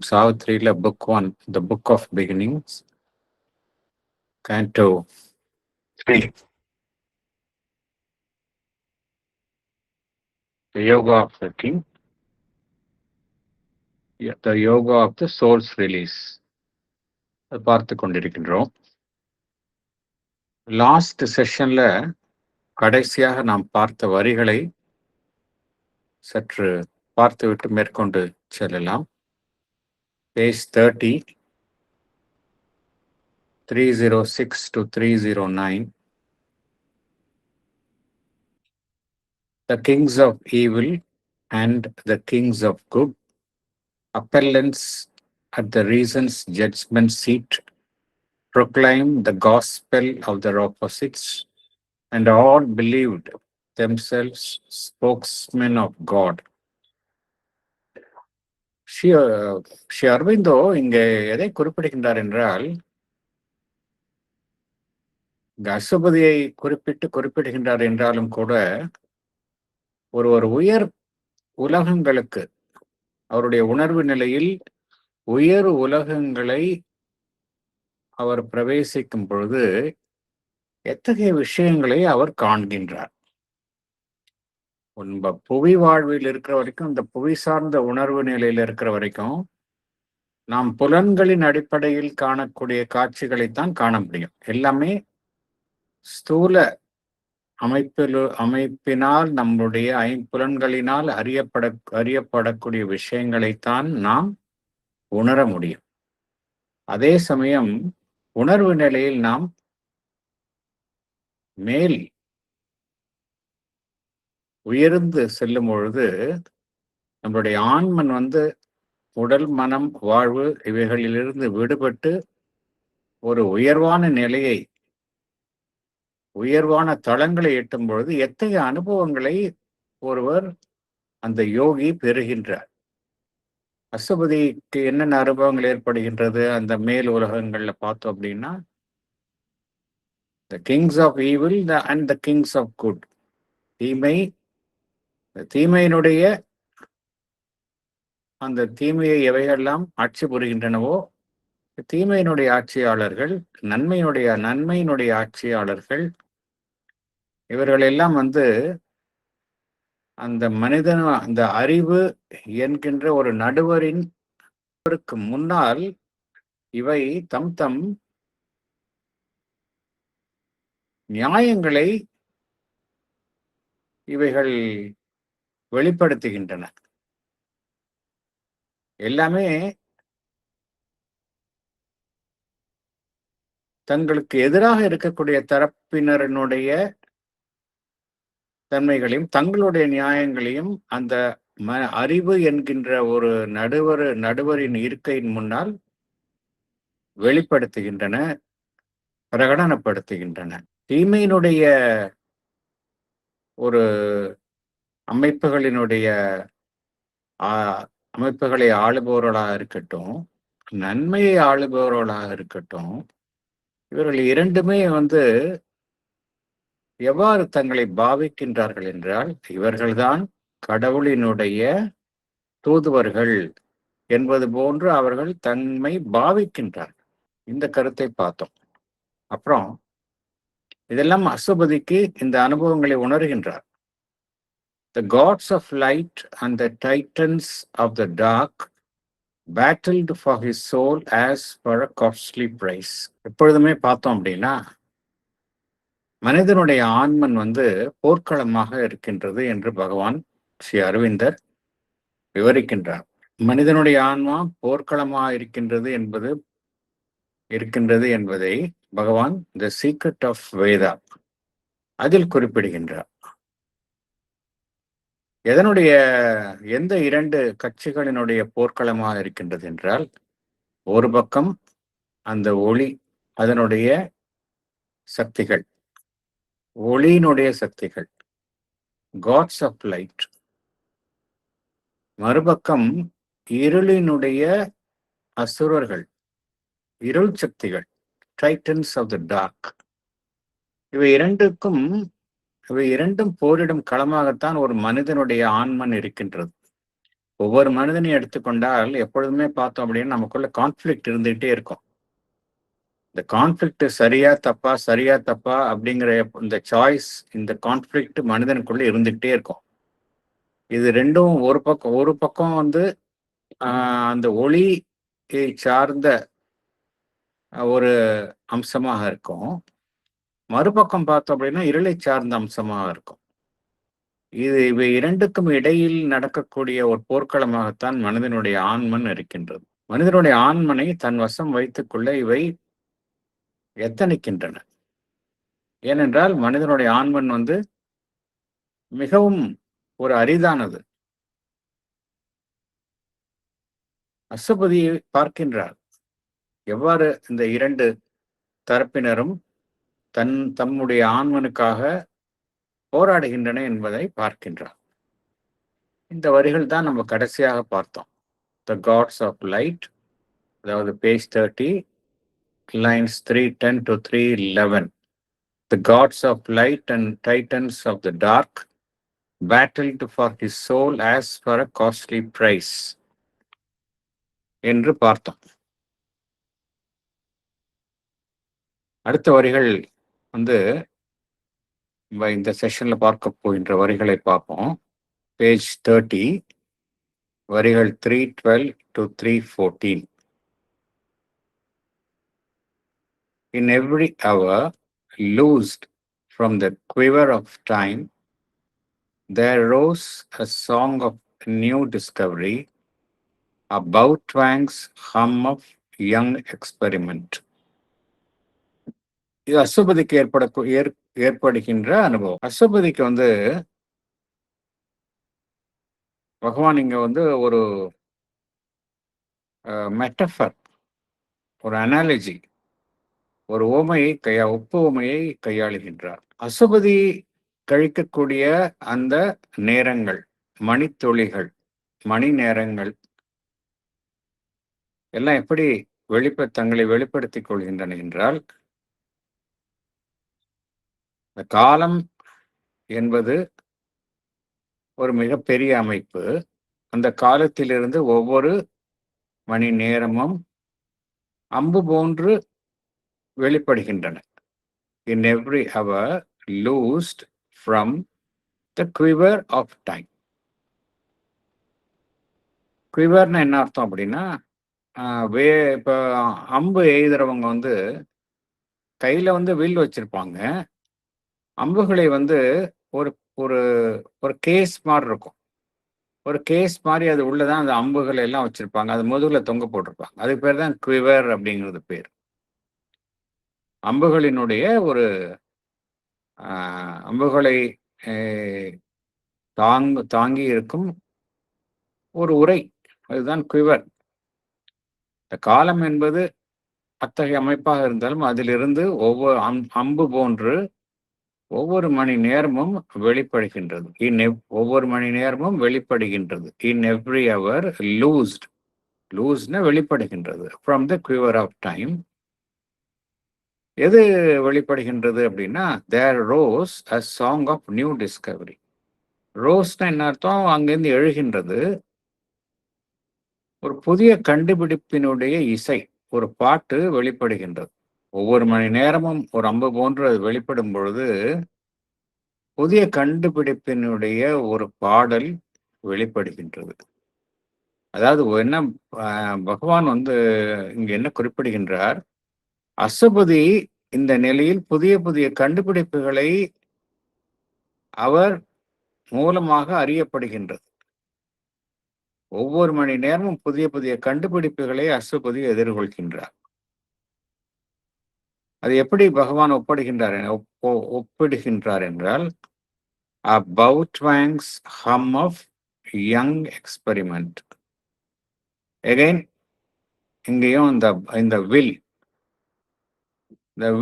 Savitrila, Book 1, The Book of Beginnings, Canto 3, The Yoga of the King, The Yoga of the Soul's Release. பார்த்து கொண்டிருக்கின்றோம். Last செஷன்ல கடைசியாக நாம் பார்த்த வரிகளை சற்று பார்த்துவிட்டு மேற்கொண்டு செல்லலாம். Page 30, 306 to 309. The kings of evil and the kings of good, appellants at the reason's judgment seat, proclaim the gospel of their opposites, and all believed themselves spokesmen of God. Sri Aurobindo இங்கே எதை குறிப்பிடுகின்றார் என்றால், இங்க அசுபதியை குறிப்பிடுகின்றார் என்றாலும் கூட ஒரு உயர் உலகங்களுக்கு, அவருடைய உணர்வு நிலையில் உயர் உலகங்களை அவர் பிரவேசிக்கும் பொழுது எத்தகைய விஷயங்களை அவர் காண்கின்றார். புவி வாழ்வில் இருக்கிற வரைக்கும், இந்த புவி சார்ந்த உணர்வு நிலையில் இருக்கிற வரைக்கும் நாம் புலன்களின் அடிப்படையில் காணக்கூடிய காட்சிகளைத்தான் காண முடியும். எல்லாமே ஸ்தூல அமைப்பினால், நம்முடைய ஐம்புலன்களினால் அறியப்படக்கூடிய விஷயங்களைத்தான் நாம் உணர முடியும். அதே சமயம் உணர்வு நிலையில் நாம் மேல் உயர்ந்து செல்லும் பொழுது நம்மளுடைய ஆன்மன் உடல், மனம், வாழ்வு இவைகளிலிருந்து விடுபட்டு ஒரு உயர்வான நிலையை, உயர்வான தளங்களை எட்டும் பொழுது எத்தகைய அனுபவங்களை ஒருவர் அந்த யோகி பெறுகின்றார். அசுபதிக்கு என்னென்ன அனுபவங்கள் ஏற்படுகின்றது அந்த மேல் உலகங்கள்ல பார்த்தோம் அப்படின்னா, the kings of evil and the kings of good, தீமையினுடைய அந்த தீமையை எவையெல்லாம் ஆட்சி புரிகின்றனவோ, தீமையினுடைய ஆட்சியாளர்கள், நன்மையினுடைய ஆட்சியாளர்கள், இவர்கள் எல்லாம் அந்த மனிதன், அந்த அறிவு என்கின்ற ஒரு நடுவரின் முன்னால் இவை தம் நியாயங்களை இவைகள் வெளிப்படுத்துகின்றன. எல்லாமே தங்களுக்கு எதிராக இருக்கக்கூடிய தரப்பினரினுடைய தன்மைகளையும் தங்களுடைய நியாயங்களையும் அந்த அறிவு என்கின்ற ஒரு நடுவரின் இருக்கையின் முன்னால் வெளிப்படுத்துகின்றன, பிரகடனப்படுத்துகின்றன. தீமையினுடைய ஒரு அமைப்புகளை ஆளுபவர்களாக இருக்கட்டும், நன்மையை ஆளுபவர்களாக இருக்கட்டும், இவர்கள் இரண்டுமே எவ்வாறு தங்களை பாவிக்கின்றார்கள் என்றால், இவர்கள்தான் கடவுளினுடைய தூதுவர்கள் என்பது போன்று அவர்கள் தன்மை பாவிக்கின்றார்கள். இந்த கருத்தை பார்த்தோம். அப்புறம் இதெல்லாம் அசுபதிக்கு இந்த அனுபவங்களை உணர்கின்றார். The gods of light and the titans of the dark battled for his soul as for a costly price. எப்பொழுதுமே பார்த்தோம் அப்படின்னா, மனிதனுடைய ஆன்மன் போர்க்களமாக இருக்கின்றது என்று பகவான் ஸ்ரீ அரவிந்தர் விவரிக்கின்றார். மனிதனுடைய ஆன்மா போர்க்களமாக இருக்கின்றது என்பதை பகவான் தி சீக்ரெட் ஆஃப் வேதா அதில் குறிப்பிடுகின்றார். எந்த இரண்டு கட்சிகளினுடைய போர்க்களமாக இருக்கின்றது என்றால், ஒரு பக்கம் அந்த ஒளி, அதனுடைய சக்திகள், ஒளியினுடைய சக்திகள், காட்ஸ் ஆஃப் லைட். மறுபக்கம் இருளினுடைய அசுரர்கள், இருள் சக்திகள், டைட்டன்ஸ் ஆஃப் த டார்க். இவை இரண்டும் போரிடும் களமாகத்தான் ஒரு மனிதனுடைய ஆன்மன் இருக்கின்றது. ஒவ்வொரு மனிதனையும் எடுத்துக்கொண்டால் எப்பொழுதுமே பார்த்தோம் அப்படின்னா நமக்குள்ள கான்ஃப்ளிக்ட் இருந்துகிட்டே இருக்கும். இந்த கான்ஃப்ளிக்ட் சரியா தப்பா சரியா தப்பா அப்படிங்கிற இந்த சாய்ஸ், இந்த கான்ஃப்ளிக்ட் மனிதனுக்குள்ள இருந்துகிட்டே இருக்கும். இது ரெண்டும் ஒரு பக்கம் வந்து அந்த ஒளி சார்ந்த ஒரு அம்சமாக இருக்கும். மறுபக்கம் பார்த்தோம் அப்படின்னா இருளை சார்ந்த அம்சமாக இருக்கும். இவை இரண்டுக்கும் இடையில் நடக்கக்கூடிய ஒரு போர்க்களமாகத்தான் மனிதனுடைய ஆன்மன் இருக்கின்றது. மனிதனுடைய ஆன்மனை தன் வசம் வைத்துக் கொள்ள இவை எத்தனிக்கின்றன. ஏனென்றால் மனிதனுடைய ஆன்மன் வந்து மிகவும் ஒரு அரிதானது. அசுபதியை பார்க்கின்றார். எவ்வாறு இந்த இரண்டு தரப்பினரும் தம்முடைய ஆன்மனுக்காக போராடுகின்றன என்பதை பார்க்கின்றார். இந்த வரிகள் தான் நம்ம கடைசியாக பார்த்தோம். த காட்ஸ் ஆஃப் லைட், அதாவது page 30, lines 310 to 311. The gods of light and titans of the dark battled for his soul as for a costly price என்று பார்த்தோம். அடுத்த வரிகள் வந்து இந்த செஷன்ல பார்க்க போகின்ற வரிகளை பார்ப்போம். பேஜ் 30, வரிகள் 312 to 314. In every hour loosed from the quiver of time, there rose a song of new discovery, a bow-twang's hum of young experiment. இது அசுபதிக்கு ஏற்படுகின்ற அனுபவம். அசுபதிக்கு வந்து பகவான் இங்க வந்து ஒரு மெட்டஃபர், ஒரு அனாலஜி, ஒரு ஒப்பு உமையை கையாளுகின்றார். அசுபதி கழிக்கக்கூடிய அந்த நேரங்கள், மணித்துளிகள், மணி நேரங்கள் எல்லாம் எப்படி தங்களை வெளிப்படுத்திக் கொள்கின்றன என்றால், இந்த காலம் என்பது ஒரு மிகப்பெரிய அமைப்பு. அந்த காலத்திலிருந்து ஒவ்வொரு மணி நேரமும் அம்பு போன்று வெளிப்படுகின்றன. In every hour loosed from the quiver of time. குவிவர்னா என்ன அர்த்தம் அப்படின்னா, இப்போ அம்பு எய்துறவங்க வந்து கையில வந்து வில் வச்சிருப்பாங்க. அம்புகளை வந்து ஒரு ஒரு ஒரு கேஸ் மாதிரி இருக்கும். ஒரு கேஸ் மாதிரி அது உள்ளதான் அந்த அம்புகளை எல்லாம் வச்சிருப்பாங்க. அது முதுகுல தொங்க போட்டிருப்பாங்க. அதுக்கு பேர் தான் குவிவர் அப்படிங்கிறது பேர். அம்புகளினுடைய ஒரு அம்புகளை தாங்கி இருக்கும் ஒரு உரை, அதுதான் குவிவர். இந்த காலம் என்பது அத்தகைய அமைப்பாக இருந்தாலும் அதிலிருந்து ஒவ்வொரு அம்பு போன்று ஒவ்வொரு மணி நேரமும் வெளிப்படுகின்றது. ஒவ்வொரு மணி நேரமும் வெளிப்படுகின்றது. இன் எவ்ரி அவர் லூஸ்ட்னா வெளிப்படுகின்றது. From the quiver of time. எது வெளிப்படுகின்றது அப்படின்னா, there rose a song of new discovery. ரோஸ்னா என்ன அர்த்தம்? அங்கிருந்து எழுகின்றது ஒரு புதிய கண்டுபிடிப்பினுடைய இசை, ஒரு பாட்டு வெளிப்படுகின்றது. ஒவ்வொரு மணி நேரமும் ஒரு அம்பு போன்று அது வெளிப்படும் பொழுது புதிய கண்டுபிடிப்பினுடைய ஒரு பாடல் வெளிப்படுகின்றது. அதாவது என்ன பகவான் வந்து இங்க என்ன குறிப்பிடுகின்றார்? அசுபதி இந்த நிலையில் புதிய புதிய கண்டுபிடிப்புகளை அவர் மூலமாக அறியப்படுகின்றது. ஒவ்வொரு மணி நேரமும் புதிய புதிய கண்டுபிடிப்புகளை அசுபதி எதிர்கொள்கின்றார். அது எப்படி பகவான் ஒப்பிடுகின்றார் என்றால், a bow-twang's hum of young experiment. Again, இங்கேயும் இந்த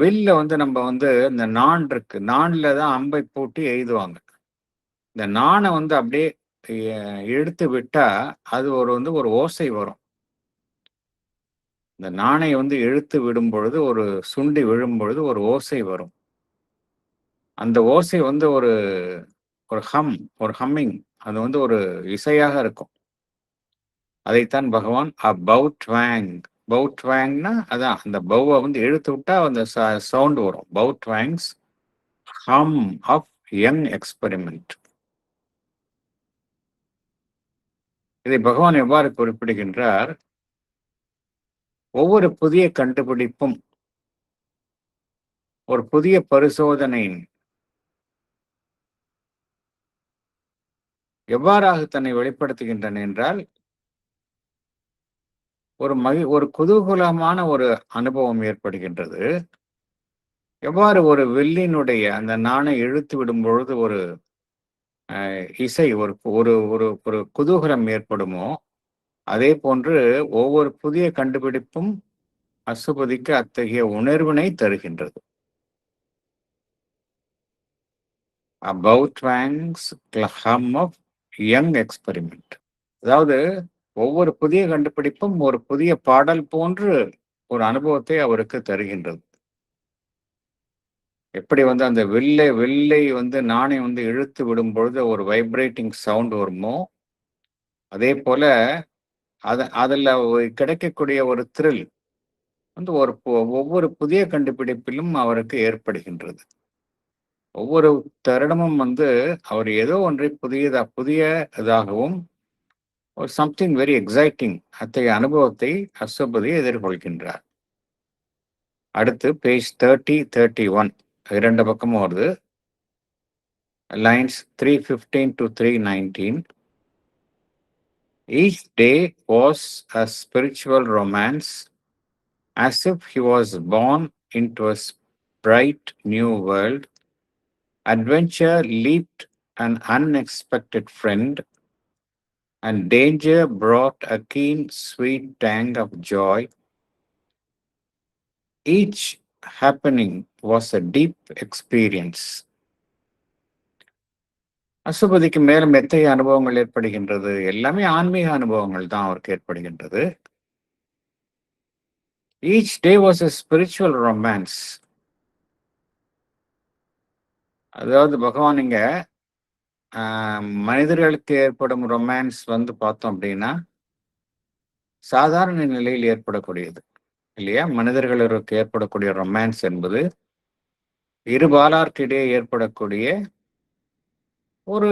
வில்ல வந்து நம்ம வந்து இந்த நாண் இருக்கு, நாண்ல தான் அம்பை பூட்டி எய்துவாங்க. இந்த நாணை வந்து அப்படியே எடுத்து விட்டா அது ஒரு ஓசை வரும். இந்த நாணை வந்து இழுத்து விடும் பொழுது, ஒரு சுண்டி விழும் பொழுது ஒரு ஓசை வரும். அந்த ஓசை வந்து ஒரு ஹம்மிங், அது வந்து ஒரு இசையாக இருக்கும். அதைத்தான் பகவான் பௌட்வாங். பௌட்வாங்னா அதான் அந்த பௌவை வந்து இழுத்து விட்டா அந்த சவுண்ட் வரும். பௌட்வாங்ஸ் ஹம் ஆஃப் யங் எக்ஸ்பெரிமெண்ட். இதை பகவான் எவ்வாறு குறிப்பிடுகின்றார்? ஒவ்வொரு புதிய கண்டுபிடிப்பும் ஒரு புதிய பரிசோதனையின் எவ்வாறாக தன்னை வெளிப்படுத்துகின்றன என்றால், ஒரு குதூகலமான ஒரு அனுபவம் ஏற்படுகின்றது. எவ்வாறு ஒரு வில்லினுடைய அந்த நாணை இழுத்து விடும் பொழுது ஒரு இசை ஒரு ஒரு ஒரு ஒரு குதூகலம் ஏற்படுமோ, அதே போன்று ஒவ்வொரு புதிய கண்டுபிடிப்பும் அசுபதிக்கு அத்தகைய உணர்வினை தருகின்றது. About wings hum of young experiment. அதாவது ஒவ்வொரு புதிய கண்டுபிடிப்பும் ஒரு புதிய பாடல் போன்று ஒரு அனுபவத்தை அவருக்கு தருகின்றது. எப்படி வந்து அந்த வில்லை வந்து நாணை வந்து இழுத்து விடும் பொழுது ஒரு வைப்ரேட்டிங் சவுண்ட் வருமோ, அதே போல அதுல கிடைக்கக்கூடிய ஒரு த்ரில் வந்து ஒவ்வொரு புதிய கண்டுபிடிப்பிலும் அவருக்கு ஏற்படுகின்றது. ஒவ்வொரு தருணமும் வந்து அவர் ஏதோ ஒன்றை புதிய இதாகவும் ஒரு சம்திங் வெரி எக்ஸைட்டிங் அத்தகைய அனுபவத்தை அஸ்வபதி எதிர்கொள்கின்றார். அடுத்து பேஜ் 30-31 இரண்டு பக்கமும் வருது. Lines 315 to 319. Each day was a spiritual romance, as if he was born into a bright new world. Adventure leaped an unexpected friend, and danger brought a keen, sweet tang of joy. Each happening was a deep experience. அசுபதிக்கு மேலும் எத்தகைய அனுபவங்கள் ஏற்படுகின்றது? எல்லாமே ஆன்மீக அனுபவங்கள் தான் அவருக்கு ஏற்படுகின்றது. Each day was a spiritual romance. அதாவது பகவான் இங்க மனிதர்களுக்கு ஏற்படும் ரொமான்ஸ் வந்து பார்த்தோம் அப்படின்னா சாதாரண நிலையில் ஏற்படக்கூடியது இல்லையா? மனிதர்களுக்கு ஏற்படக்கூடிய ரொமான்ஸ் என்பது இருபாலார்க்கிடையே ஏற்படக்கூடிய ஒரு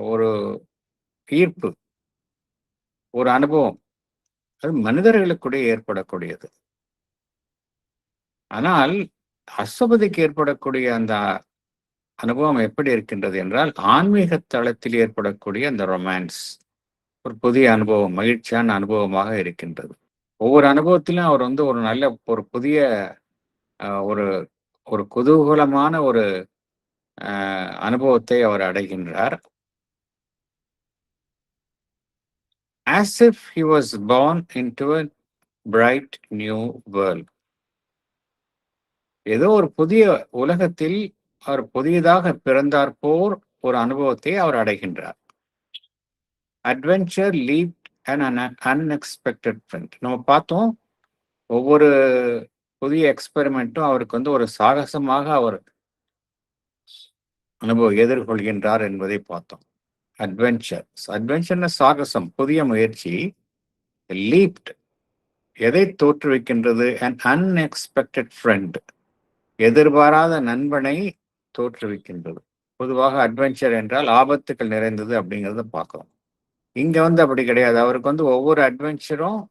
ஒரு ஈர்ப்பு, ஒரு அனுபவம். அது மனிதர்களுக்குடைய ஏற்படக்கூடியது. ஆனால் அசுபதிக்கு ஏற்படக்கூடிய அந்த அனுபவம் எப்படி இருக்கின்றது என்றால், ஆன்மீக தளத்தில் ஏற்படக்கூடிய அந்த ரொமான்ஸ் ஒரு புதிய அனுபவம், மகிழ்ச்சியான அனுபவமாக இருக்கின்றது. ஒவ்வொரு அனுபவத்திலும் அவர் வந்து ஒரு நல்ல ஒரு புதிய ஒரு ஒரு குதூகலமான ஒரு அனுபவத்தை அவர் அடைகின்றார். As if he was born into a bright new world. ஏதோ ஒரு புதிய உலகத்தில் அவர் புதியதாக பிறந்தார் போர் ஒரு அனுபவத்தை அவர் அடைகின்றார். Adventure lead and unexpected friend. நம்ம பார்த்தோம் ஒவ்வொரு புதிய எக்ஸ்பெரிமெண்ட்டும் அவருக்கு வந்து ஒரு சாகசமாக அவர் எதிர்கொள்கின்றார் என்பதை பார்த்தோம். அட்வென்ச்சர்னா சாகசம், புதிய முயற்சி. லீப்ட் எதை தோற்றுவிக்கின்றது? அன் அன்எக்ஸ்பெக்டட் ஃப்ரெண்ட், எதிர்பாராத நண்பனை தோற்றுவிக்கின்றது. பொதுவாக அட்வென்ச்சர் என்றால் ஆபத்துக்கள் நிறைந்தது அப்படிங்கிறத பார்க்கிறோம். இங்க வந்து அப்படி கிடையாது. அவருக்கு வந்து ஒவ்வொரு அட்வென்ச்சரும்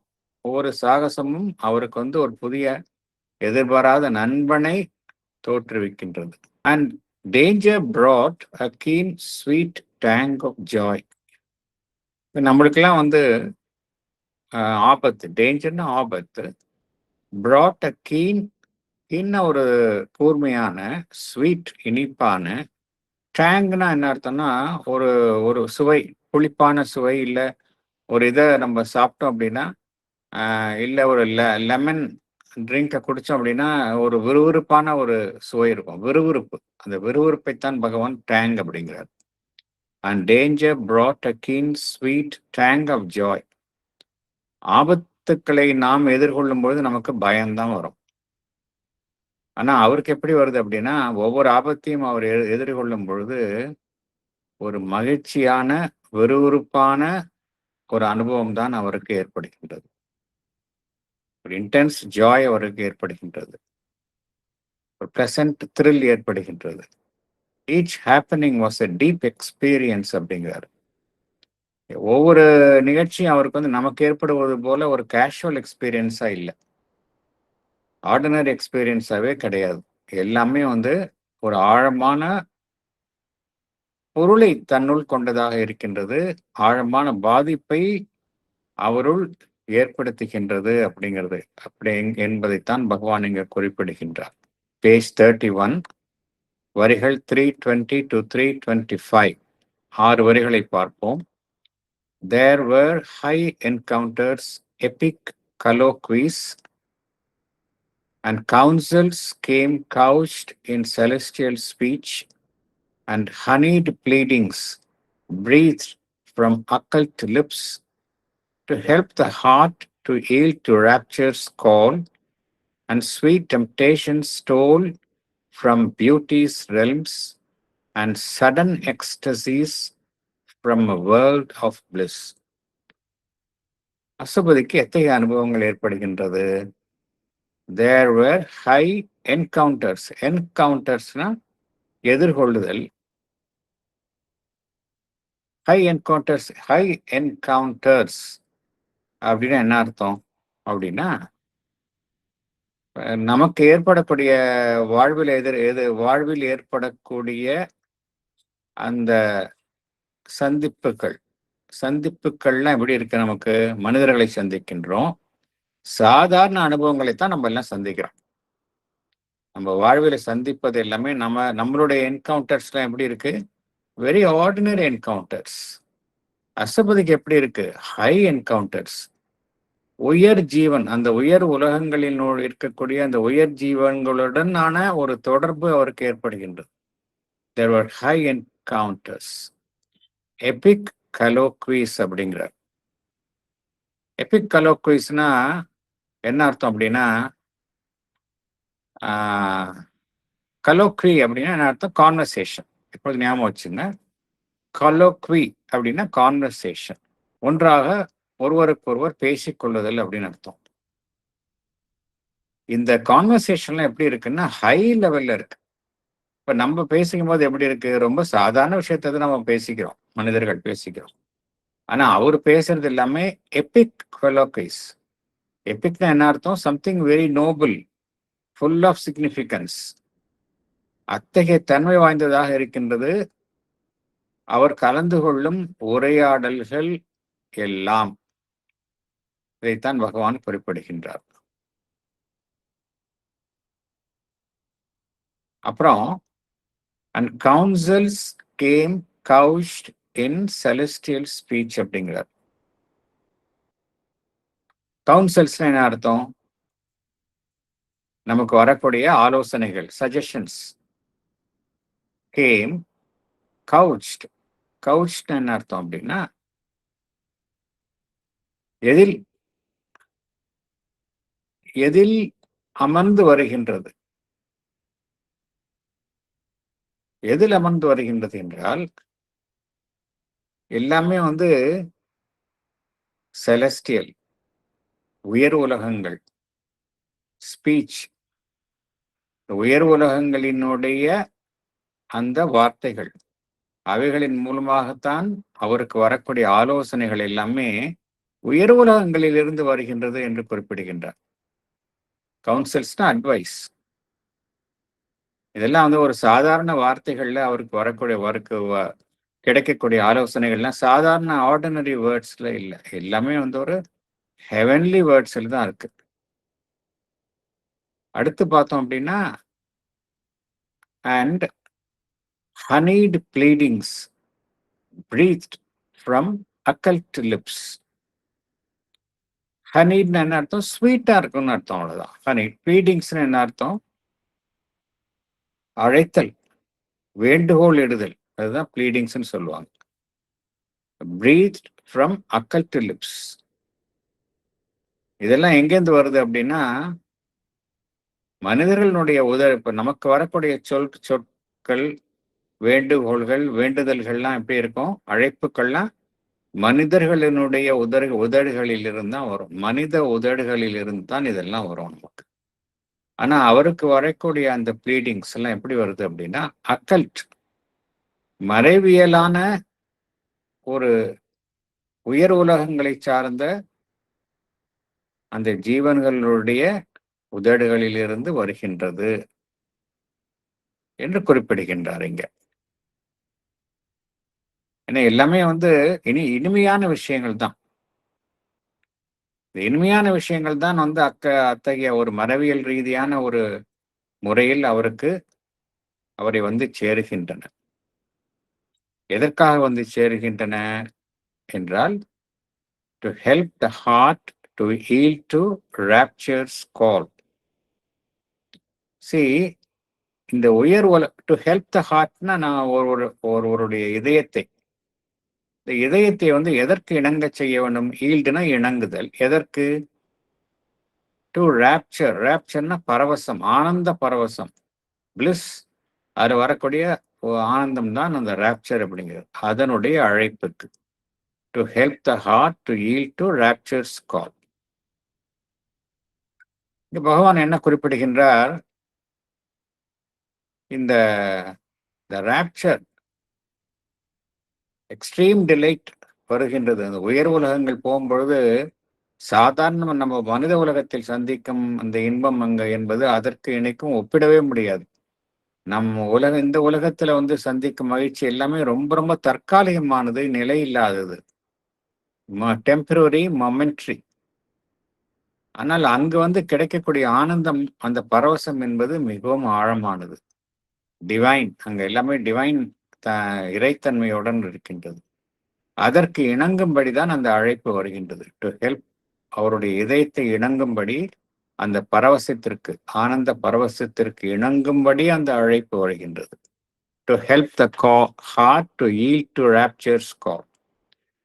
ஒவ்வொரு சாகசமும் அவருக்கு வந்து ஒரு புதிய எதிர்பாராத நண்பனை தோற்றுவிக்கின்றது. And danger brought a keen sweet tang of joy. நம்மளுக்கெல்லாம் வந்து ஆபத்து, டேஞ்சர்னா ஆபத்து. brought a keen, ஒரு கூர்மையான, ஸ்வீட் இனிப்பான, டேங்க்னா என்ன அர்த்தம்னா ஒரு ஒரு சுவை, புளிப்பான சுவை. இல்லை ஒரு இதை நம்ம சாப்பிட்டோம் அப்படின்னா இல்லை ஒரு லெமன் ட்ரிங்கை குடித்தோம் அப்படின்னா ஒரு விறுவிறுப்பான ஒரு சுவை இருக்கும், விறுவிறுப்பு. அந்த விறுவிறுப்பைத்தான் பகவான் டேங் அப்படிங்கிறார். And danger brought a keen sweet tang of joy. ஆபத்துக்களை நாம் எதிர்கொள்ளும் பொழுது நமக்கு பயம்தான் வரும். ஆனா அவருக்கு எப்படி வருது அப்படின்னா ஒவ்வொரு ஆபத்தையும் அவர் எதிர்கொள்ளும் பொழுது ஒரு மகிழ்ச்சியான விறுவிறுப்பான ஒரு அனுபவம் தான் அவருக்கு ஏற்படுகின்றது. ஒரு இன்டென்ஸ் ஜாய் அவருக்கு ஏற்படுகின்றது. ஒரு பிளசன்ட் த்ரில் ஏற்படுகின்றது. Each happening was a deep experience அப்படிங்கிறார். ஒவ்வொரு நிகழ்ச்சியும் அவருக்கு வந்து நமக்கு ஏற்படுவது போல ஒரு கேஷுவல் எக்ஸ்பீரியன்ஸா இல்லை, ஆர்டினரி எக்ஸ்பீரியன்ஸாவே கிடையாது. எல்லாமே வந்து ஒரு ஆழமான பொருளை தன்னுள் கொண்டதாக இருக்கின்றது, ஆழமான பாதிப்பை அவருள் ஏற்படுத்துகின்றது அப்படிங்கிறது அப்படி என்பதைத்தான் பகவான் இங்க குறிப்பிடுகின்றார். பேஜ் 31, வரிகள் 320 to 325, 6 வரிகளை பார்ப்போம். There were high encounters, epic colloquies, and counsels came couched in celestial speech, and honeyed pleadings breathed from occult lips to help the heart to yield to rapture's call, and sweet temptations stole from beauty's realms, and sudden ecstasies from a world of bliss. அசுபதிக்கு எத்தகைய அனுபவங்கள் ஏற்படுகின்றது? There were high encounters. Encountersனா எதிர்கொள்ளுதல். High encounters, high encounters அப்படின்னா என்ன அர்த்தம் அப்படின்னா, நமக்கு ஏற்படக்கூடிய வாழ்வில் ஏற்படக்கூடிய அந்த சந்திப்புகள்லாம் எப்படி இருக்கு? நமக்கு மனிதர்களை சந்திக்கின்றோம், சாதாரண அனுபவங்களைத்தான் நம்ம எல்லாம் சந்திக்கிறோம். நம்ம வாழ்வில் சந்திப்பது எல்லாமே நம்மளுடைய என்கவுண்டர்ஸ்லாம் எப்படி இருக்கு? Very ordinary encounters. அசபதிக்கு எப்படி இருக்கு? High encounters. உயர் ஜீவன், அந்த உயர் உலகங்களில் இருக்கக்கூடிய அந்த உயர் ஜீவன்களுடனான ஒரு தொடர்பு அவருக்கு ஏற்படுகின்றது. There were high encounters. Epic colloquies அப்படிங்கிறார். எபிக் கலோக்விஸ்னா என்ன அர்த்தம் அப்படின்னா, கலோக்வி அப்படின்னா என்ன அர்த்தம்? கான்வர்சேஷன். இப்போது ஞாபகம் வச்சுங்க, கலோக்வி அப்படின்னா கான்வர்சேஷன், ஒன்றாக ஒருவருக்கொருவர் பேசிக்கொள்ளுதல் அப்படின்னு அர்த்தம். இந்த கான்வர்சேஷன்லாம் எப்படி இருக்குன்னா ஹை லெவல்ல இருக்கு. இப்ப நம்ம பேசிக்கும் போது எப்படி இருக்கு? ரொம்ப சாதாரண விஷயத்தை நம்ம பேசிக்கிறோம், மனிதர்கள் பேசிக்கிறோம். ஆனா அவர் பேசுறது எல்லாமே எபிக் கொலோக்வைஸ். எபிக்னா என்ன அர்த்தம்? Something very noble, full of significance. அத்தகைய தன்மை வாய்ந்ததாக இருக்கின்றது அவர் கலந்து கொள்ளும் உரையாடல்கள் எல்லாம். இதைத்தான் பகவான் குறிப்பிடுகின்றார். அப்புறம் and counsels came couched in celestial speech அப்படிங்கிறார். கவுன்சில்ஸ் என்ன அர்த்தம்? நமக்கு வரக்கூடிய ஆலோசனைகள், சஜஷன்ஸ். கேம் கவுச்ட். கவுச்ட் என்ன அர்த்தம் அப்படின்னா, எதில் அமர்ந்து வருகின்றது. எதில் அமர்ந்து வருகின்றது என்றால் எல்லாமே வந்து செலஸ்டியல், உயர் உலகங்கள். ஸ்பீச், உயர் உலகங்களினுடைய அந்த வார்த்தைகள், அவைகளின் மூலமாகத்தான் அவருக்கு வரக்கூடிய ஆலோசனைகள் எல்லாமே உயர் உலகங்களில் இருந்து வருகின்றது என்று குறிப்பிடுகின்றார். கவுன்சில்ஸ்னா அட்வைஸ். இதெல்லாம் வந்து ஒரு சாதாரண வார்த்தைகள்ல அவருக்கு கிடைக்கக்கூடிய ஆலோசனைகள்லாம் சாதாரண ஆர்டினரி வேர்ட்ஸ்ல இல்லை, எல்லாமே வந்து ஒரு ஹெவன்லி வேர்ட்ஸ்ல தான் இருக்கு. அடுத்து பார்த்தோம் அப்படின்னா, and honeyed pleadings breathed from occult lips. honeyed என்ன அர்த்தம்? ஸ்வீட்டா இருக்குன்னு அர்த்தம், அவ்வளவுதான். honeyed pleadings என்ன அர்த்தம்? அழைத்தல், வேண்டுகோள் இடுதல், அதுதான் ப்ளீடிங்ஸ்ன்னு சொல்லுவாங்க. breathed from occult lips. இதெல்லாம் எங்கேருந்து வருது அப்படின்னா, மனிதர்களுடைய இப்ப நமக்கு வரக்கூடிய சொற்கள், வேண்டுகோள்கள், வேண்டுதல்கள்லாம் எப்படி இருக்கும்? அழைப்புகள்லாம் மனிதர்களினுடைய உதடுகளில் இருந்து தான் வரும். மனித உதடுகளில் இருந்து தான் இதெல்லாம் வரும் நமக்கு. ஆனா அவருக்கு வரக்கூடிய அந்த ப்ளீடிங்ஸ் எல்லாம் எப்படி வருது அப்படின்னா, அக்கல்ட் மறைவியலான ஒரு உயர் உலகங்களை சார்ந்த அந்த ஜீவன்களுடைய உதடுகளிலிருந்து வருகின்றது என்று குறிப்பிடுகின்றார் இங்க. ஏன்னா எல்லாமே இனிமையான விஷயங்கள் தான். இனிமையான விஷயங்கள் தான் அத்தகைய ஒரு மரபியல் ரீதியான ஒரு முறையில் அவரை சேருகின்றன. எதற்காக சேருகின்றன என்றால், to help the heart to yield to rapture's call. See, இந்த டு ஹெல்ப் த ஹார்ட்னா நான் ஒருவருடைய இதயத்தை இந்த இதயத்தை எதற்கு இணங்க செய்ய வேண்டும்? ஈல்டுனா இணங்குதல். எதற்கு? டு ரேப்சர்னா பரவசம், ஆனந்த பரவசம், பிளிஸ். அது வரக்கூடிய ஆனந்தம் தான் அந்த ரேப்சர் அப்படிங்கிறது. அதனுடைய அழைப்புக்கு to help the heart to yield to rapture's call. இங்க பகவான் என்ன குறிப்பிடுகின்றார்? இந்த ராப்சர் எக்ஸ்ட்ரீம் டிலைட் வருகின்றது. அந்த உயர் உலகங்கள் போகும்பொழுது சாதாரண நம்ம மனித உலகத்தில் சந்திக்கும் அந்த இன்பம் என்பது அதற்கு இணைக்கும் ஒப்பிடவே முடியாது. இந்த உலகத்துல சந்திக்கும் மகிழ்ச்சி எல்லாமே ரொம்ப ரொம்ப தற்காலிகமானது, நிலை இல்லாதது, டெம்பரரி, மொமெண்ட்ரி. ஆனால் அங்கு கிடைக்கக்கூடிய ஆனந்தம், அந்த பரவசம் என்பது மிகவும் ஆழமானது, டிவைன். அங்க எல்லாமே டிவைன் இறைத்தன்மையுடன் இருக்கின்றது. அதற்கு இணங்கும்படிதான் அந்த அழைப்பு வருகின்றது. டு ஹெல்ப், அவருடைய இதயத்தை இணங்கும்படி, அந்த பரவசத்திற்கு, ஆனந்த பரவசத்திற்கு இணங்கும்படி அந்த அழைப்பு வருகின்றது. To help the heart to yield to rapture's call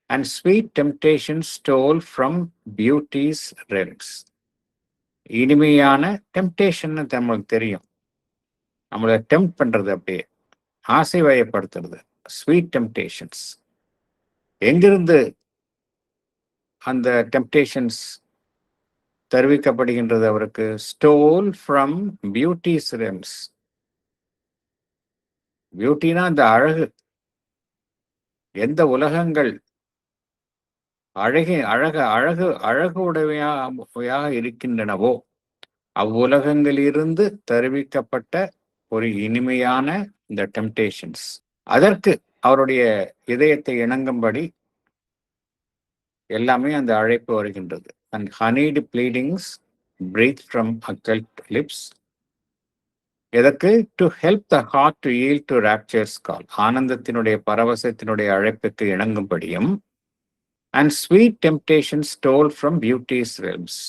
and sweet temptations stole from beauty's realms. இனிமையான டெம்டேஷன் நம்மளுக்கு தெரியும். நம்மளை டெம்ப்ட் பண்றது, அப்படியே ஆசை வயப்படுத்துறது. ஸ்வீட் டெம்டேஷன்ஸ் எங்கிருந்து அந்த டெம்டேஷன்ஸ் தெரிவிக்கப்படுகின்றது அவருக்கு? Stole from beauty's realms. பியூட்டினா அந்த அழகு. எந்த உலகங்கள் அழகு உடையவையாக இருக்கின்றனவோ அவ்வுலகங்களிலிருந்து தெரிவிக்கப்பட்ட ஒரு இனிமையான இந்த டெம்டேஷன்ஸ், அதற்கு அவருடைய இதயத்தை இணங்கும்படி எல்லாமே அந்த அழைப்பு வருகின்றது. And honeyed pleadings breathe from occult lips. எதற்கு? To help the heart to yield to rapture's call. ஆனந்தத்தினுடைய பரவசத்தினுடைய அழைப்புக்கு இணங்கும்படியும். And sweet temptations stole from beauty's realms.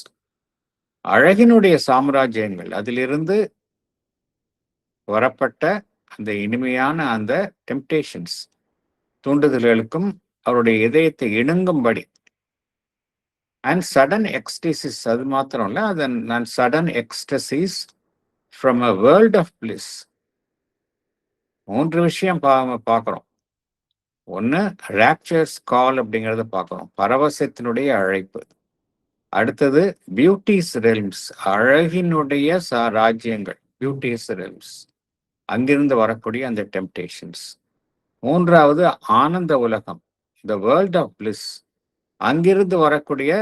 அழகினுடைய சாம்ராஜ்யங்கள், அதிலிருந்து வரப்பட்ட அந்த இனிமையான அந்த டெம்டேஷன்ஸ், தூண்டுதல்களுக்கும் அவருடைய இதயத்தை இணங்கும்படி. அண்ட் சடன் எக்ஸ்டசிஸ், அது மாத்திரம் இல்ல, அதன் sudden ecstasies from a world of bliss. 3 விஷயம் பார்க்கிறோம். ஒன்று, ராப்சர்ஸ் கால் அப்படிங்கிறத பார்க்கிறோம், பரவசத்தினுடைய அழைப்பு. அடுத்தது பியூட்டிஸ் ரெல்ம்ஸ், அழகினுடைய ராஜ்யங்கள், பியூட்டிஸ் ரெல்ம்ஸ், அங்கிருந்து வரக்கூடிய அந்த டெம்டேஷன்ஸ். மூன்றாவது, ஆனந்த உலகம், த வேர்ல்ட் ஆஃப் பிளிஸ், அங்கிருந்து வரக்கூடிய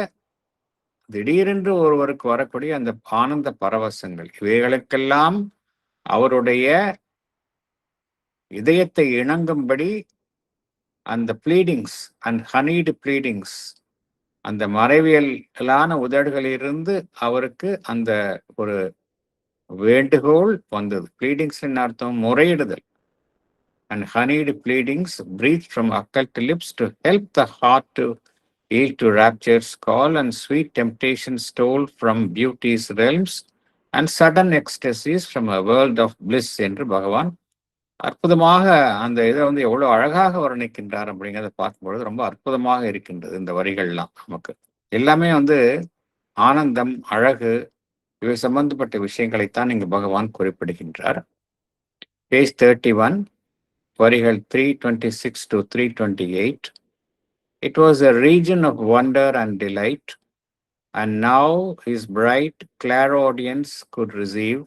திடீரென்று ஒருவருக்கு வரக்கூடிய அந்த ஆனந்த பரவசங்கள். இவைகளுக்கெல்லாம் அவருடைய இதயத்தை இணங்கும்படி அந்த ப்ளீடிங்ஸ் அண்ட் ஹனீடு ப்ளீடிங்ஸ், அந்த மறைவியலான உதடுகளிலிருந்து அவருக்கு அந்த ஒரு வேண்டுகோள் வந்தது. ப்ளீடிங்ஸ் அர்த்தம் முறையிடுதல். And honeyed pleadings breathe from occult lips to help the heart to yield to rapture's call and sweet temptations stole from beauty's realms and sudden ecstasies from a world of bliss என்று பகவான் அற்புதமாக அந்த இதை எவ்வளவு அழகாக வர்ணிக்கின்றார் அப்படிங்கிறத பார்க்கும்பொழுது ரொம்ப அற்புதமாக இருக்கின்றது. இந்த வரிகள்லாம் நமக்கு எல்லாமே ஆனந்தம், அழகு, இவை சம்பந்தப்பட்ட விஷயங்களைத்தான் இங்கு பகவான் குறிப்பிடுகின்றார். பேஜ் 31, வரிகள் 326 to 328. It was a region of wonder and delight, and now his bright clairaudience could receive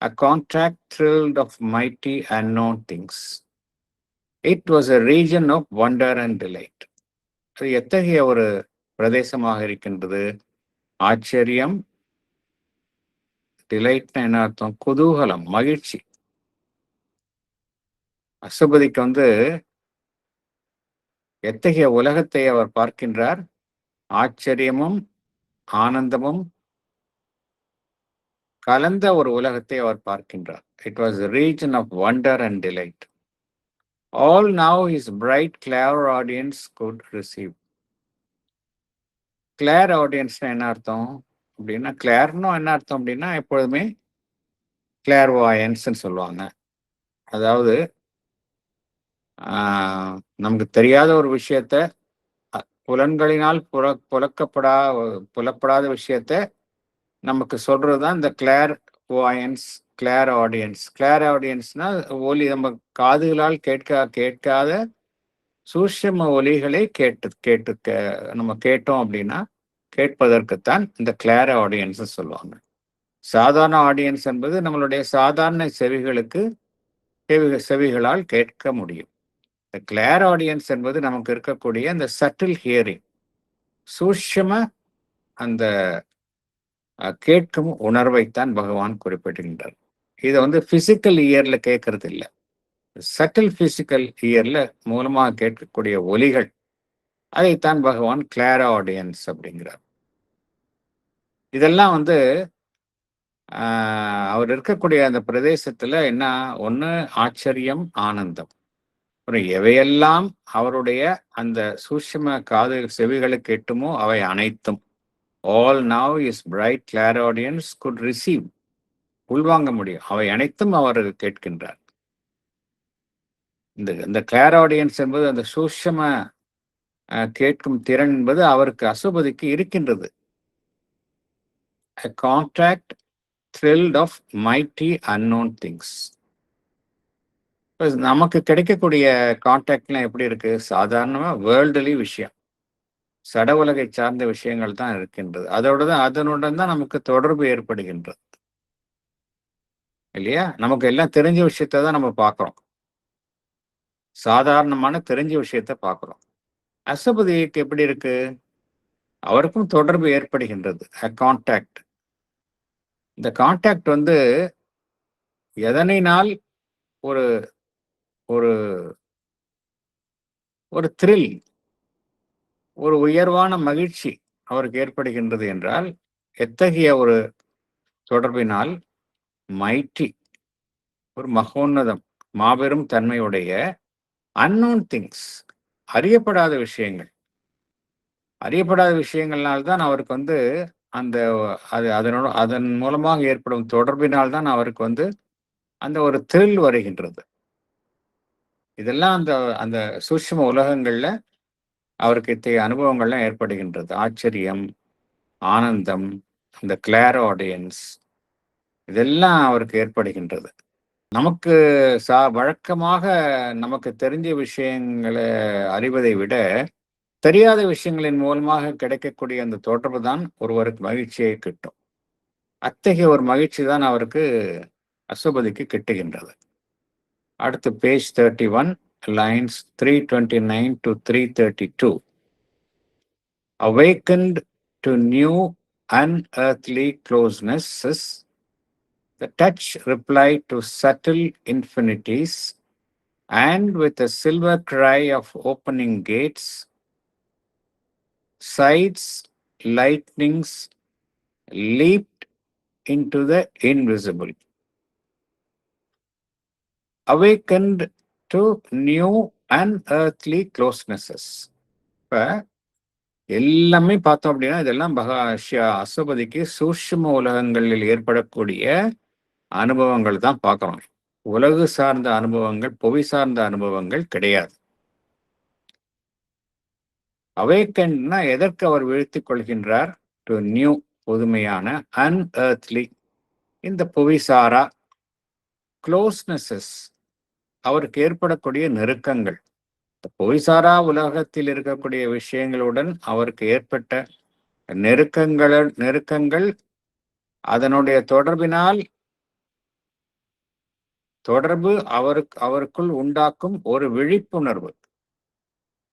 a contact thrilled of mighty unknown things. It was a region of wonder and delight. அது எத்தகைய ஒரு பிரதேசமாக இருக்கின்றது? ஆச்சரியம், டிலைட்னா என்ன அர்த்தம்? குதூகலம், மகிழ்ச்சி. அசுபதிக்கு எத்தகைய உலகத்தை அவர் பார்க்கின்றார்? ஆச்சரியமும் ஆனந்தமும் கலந்த ஒரு உலகத்தை அவர் பார்க்கின்றார். It was a region of wonder and delight. All now his bright clairaudience could receive. clairaudience என்ன அர்த்தம் அப்படின்னா, கிளார்னா என்ன அர்த்தம் அப்படின்னா, எப்பொழுதுமே கிளார்வாயன்ஸ்ன்னு சொல்லுவாங்க. அதாவது நமக்கு தெரியாத ஒரு விஷயத்த புலன்களினால் புலப்படாத விஷயத்த நமக்கு சொல்றதுதான் இந்த கிளார் வாயன்ஸ், கிளார் ஆடியன்ஸ். கிளார் ஆடியன்ஸ்னா ஒலி நம்ம காதுகளால் கேட்காத சூட்சும ஒலிகளை நம்ம கேட்டோம் அப்படின்னா கேட்பதற்குத்தான் இந்த கிளார் ஆடியன்ஸ் சொல்லுவாங்க. சாதாரண ஆடியன்ஸ் என்பது நம்மளுடைய சாதாரண செவிகளால் கேட்க முடியும். இந்த கிளார் ஆடியன்ஸ் என்பது நமக்கு இருக்கக்கூடிய அந்த சட்டில் ஹியரிங், சூட்சும அந்த கேட்கும் உணர்வைத்தான் பகவான் குறிப்பிடுகின்றார். இதை பிசிக்கல் இயர்ல கேட்கறது இல்லை, சட்டில் பிசிக்கல் இயர்ல மூலமாக கேட்கக்கூடிய ஒலிகள், அதைத்தான் பகவான் கிளார் ஆடியன்ஸ் அப்படிங்கிறார். இதெல்லாம் அவர் இருக்கக்கூடிய அந்த பிரதேசத்துல என்ன, ஒண்ணு ஆச்சரியம், ஆனந்தம். அப்புறம் எவையெல்லாம் அவருடைய அந்த சூட்சும செவிகளுக்கு எட்டுமோ அவை அனைத்தும், all now his bright clairaudience could receive, உள்வாங்க முடியும், அவை அனைத்தும் அவர் கேட்கின்றார். இந்த கிளார்ஆடியன்ஸ் என்பது அந்த சூட்சும கேட்கும் திறன் என்பது அவருக்கு அசுபதிக்கு இருக்கின்றது. A contact thrilled of mighty unknown things. நமக்கு கிடைக்கக்கூடிய கான்டாக்ட்லாம் எப்படி இருக்கு? சாதாரணமா வேர்ல்டுலி விஷயம், சட உலகை சார்ந்த விஷயங்கள் தான் இருக்கின்றது. அதனுடன் தான் நமக்கு தொடர்பு ஏற்படுகின்றது இல்லையா? நமக்கு எல்லாம் தெரிஞ்ச விஷயத்த தான் நம்ம பார்க்கிறோம், சாதாரணமான தெரிஞ்ச விஷயத்த பார்க்கிறோம். அசுபதிக்கு எப்படி இருக்கு? அவருக்கும் தொடர்பு ஏற்படுகின்றது, கான்டாக்ட். இந்த கான்டாக்ட் எதனால் ஒரு ஒரு ஒரு த்ரில், ஒரு உயர்வான மகிழ்ச்சி அவருக்கு ஏற்படுகின்றது என்றால் எத்தகைய ஒரு தொடர்பினால்? மைட்டி, ஒரு மகோன்னதம், மாபெரும் தன்மையுடைய அன்னோன் திங்ஸ், அறியப்படாத விஷயங்கள். அறியப்படாத விஷயங்கள்னால்தான் அவருக்கு அந்த அதன் மூலமாக ஏற்படும் தொடர்பினால்தான் அவருக்கு அந்த ஒரு த்ரில் வருகின்றது. இதெல்லாம் அந்த அந்த சூட்சும உலகங்கள்ல அவருக்கு இத்தகைய அனுபவங்கள்லாம் ஏற்படுகின்றது. ஆச்சரியம், ஆனந்தம், அந்த கிளார் ஆடியன்ஸ், இதெல்லாம் அவருக்கு ஏற்படுகின்றது. நமக்கு வழக்கமாக நமக்கு தெரிஞ்ச விஷயங்களை அறிவதை விட தெரியாத விஷயங்களின் மூலமாக கிடைக்கக்கூடிய அந்த தொடர்பு தான் ஒருவருக்கு மகிழ்ச்சியை கிட்டும். அத்தகைய ஒரு மகிழ்ச்சி தான் அவருக்கு அசுபதிக்கு கிட்டுகின்றது. அடுத்து page 31, lines 329 to 332. Awakened to new unearthly closenesses, the touch replied to subtle infinities, and with a silver cry of opening gates, sights, lightnings leaped into the invisible. Awakened to new unearthly closenesses. இப்ப எல்லாமே பார்த்தோம் அப்படின்னா இதெல்லாம் அசுபதிக்கு சூட்சும உலகங்களில் ஏற்படக்கூடிய அனுபவங்கள் தான் பார்க்கிறோம். உலகு சார்ந்த அனுபவங்கள், புவி சார்ந்த அனுபவங்கள் கிடையாது. அவேக்கன்னா எதற்கு அவர் விழித்துக் கொள்கின்றார்? டு நியூ, புதுமையான, அன்எர்த்லி, இந்த புவிசாரா, க்ளோஸ்னஸஸ், அவருக்கு ஏற்படக்கூடிய நெருக்கங்கள், புவிசாரா உலகத்தில் இருக்கக்கூடிய விஷயங்களுடன் அவருக்கு ஏற்பட்ட நெருக்கங்கள் அதனுடைய தொடர்பு அவருக்குள் உண்டாக்கும் ஒரு விழிப்புணர்வு.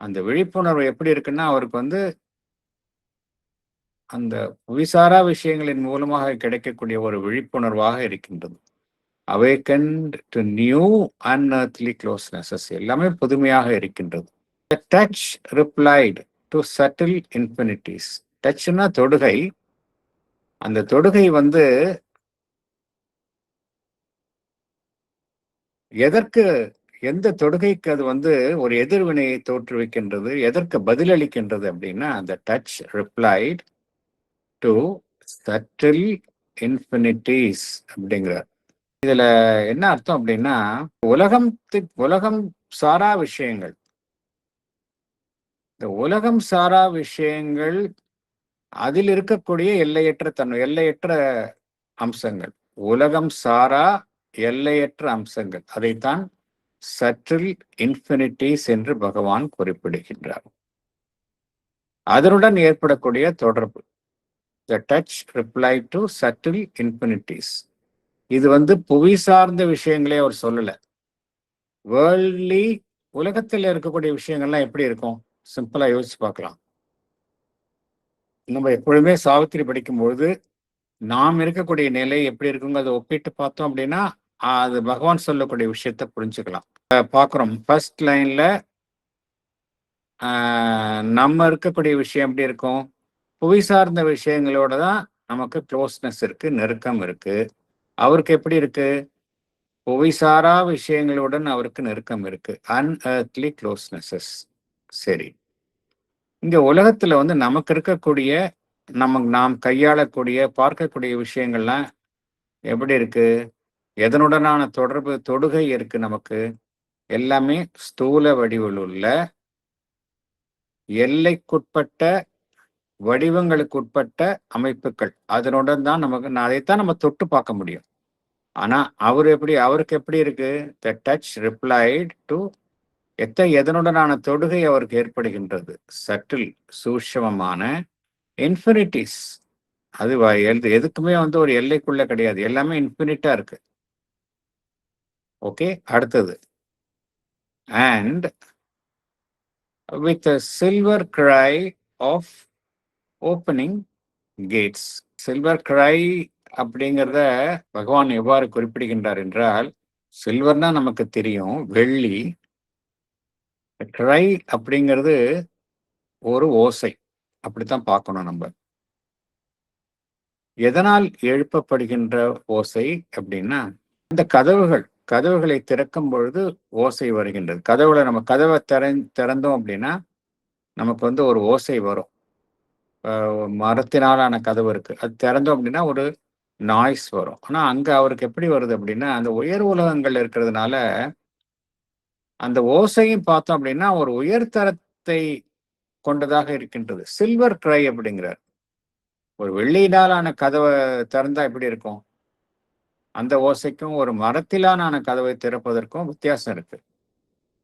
அந்த விழிப்புணர்வு எப்படி இருக்குன்னா, அவருக்கு அந்த புவிசாரா விஷயங்களின் மூலமாக கிடைக்கக்கூடிய ஒரு விழிப்புணர்வாக இருக்கின்றது. awakened to new unearthly closenesses. எல்லாமே புதுமையாக இருக்கின்றது. The touch replied to subtle infinities. டச்னா தொடுகை. அந்த தொடுகை எதற்கு, எந்த தொடுகைக்கு அது ஒரு எதிர்வினையை தோற்றுவிக்கின்றது, எதற்கு பதிலளிக்கின்றது அப்படின்னா, அந்த touch replied to subtle infinities அப்படிங்கிறார். இதுல என்ன அர்த்தம் அப்படின்னா, உலகம் சாரா விஷயங்கள், இந்த உலகம் சாரா விஷயங்கள் அதில் இருக்கக்கூடிய எல்லையற்ற அம்சங்கள், உலகம் சாரா எல்லையற்ற அம்சங்கள், அதைத்தான் சட்டில் இன்ஃபினிட்டிஸ் என்று பகவான் குறிப்பிடுகின்றார். அதனுடன் ஏற்படக்கூடிய தொடர்பு, the touch replied to subtle infinities. இது புவி சார்ந்த விஷயங்களே அவர் சொல்லல. வேர்ல்ட்லி, உலகத்தில் இருக்கக்கூடிய விஷயங்கள்லாம் எப்படி இருக்கும், சிம்பிளா யோசிச்சு பார்க்கலாம். நம்ம எப்பொழுதுமே சாவித்திரி படிக்கும்போது நாம் இருக்கக்கூடிய நிலை எப்படி இருக்குங்க அதை ஒப்பிட்டு பார்த்தோம் அப்படின்னா, அது பகவான் சொல்லக்கூடிய விஷயத்த புரிஞ்சுக்கலாம். பார்க்குறோம் ஃபர்ஸ்ட் லைன்ல நம்ம இருக்கக்கூடிய விஷயம் எப்படி இருக்கும், புவி சார்ந்த விஷயங்களோட தான் நமக்கு க்ளோஸ்னஸ் இருக்கு, நெருக்கம் இருக்கு. அவருக்கு எப்படி இருக்கு, புவிசாரா விஷயங்களுடன் அவருக்கு நெருக்கம் இருக்கு, அன்எர்த்லி க்ளோஸ்னஸஸ். சரி, இங்க உலகத்துல நமக்கு இருக்கக்கூடிய, நாம் கையாளக்கூடிய, பார்க்கக்கூடிய விஷயங்கள்லாம் எப்படி இருக்கு, எதனுடனான தொடர்பு, தொடுகை இருக்கு நமக்கு, எல்லாமே ஸ்தூல வடிவில் உள்ள எல்லைக்குட்பட்ட வடிவங்களுக்குட்பட்ட அமைப்புகள். அதனுடன் தான் அதைத்தான் நம்ம தொட்டு பார்க்க முடியும். ஆனா அவருக்கு எப்படி இருக்கு, த டச் ரிப்ளைட் டு, எதனுடனான தொடுகை அவருக்கு ஏற்படுகின்றது, சட்டில், சூட்சமமான இன்ஃபினிட்டிஸ். அது எதுக்குமே ஒரு எல்லைக்குள்ள கிடையாது, எல்லாமே இன்ஃபினிட்டா இருக்கு. ஓகே, அடுத்தது, and with a silver cry of opening gates. Silver cry அப்படிங்கிறத பகவான் எவ்வாறு குறிப்பிடுகின்றார் என்றால், சில்வர்னா நமக்கு தெரியும் வெள்ளி, கிரை அப்படிங்கிறது ஒரு ஓசை, அப்படித்தான் பார்க்கணும் நம்ம. எதனால் எழுப்பப்படுகின்ற ஓசை அப்படின்னா, இந்த கதவுகளை திறக்கும் பொழுது ஓசை வருகின்றது. நம்ம கதவை திறந்தோம் அப்படின்னா நமக்கு ஒரு ஓசை வரும். மரத்தினாலான கதவு இருக்கு, அது திறந்தோம் அப்படின்னா ஒரு நாய்ஸ் வரும். ஆனா அங்க அவருக்கு எப்படி வருது அப்படின்னா, அந்த உயர் உலகங்கள் இருக்கிறதுனால அந்த ஓசையும் பார்த்தோம் அப்படின்னா ஒரு உயர்தரத்தை கொண்டதாக இருக்கின்றது. சில்வர் கிரை அப்படிங்கிறார். ஒரு வெள்ளியினாலான கதவை திறந்தா எப்படி இருக்கும், அந்த ஓசைக்கும் ஒரு மரத்திலான கதவை திறப்பதற்கும் வித்தியாசம் இருக்கு.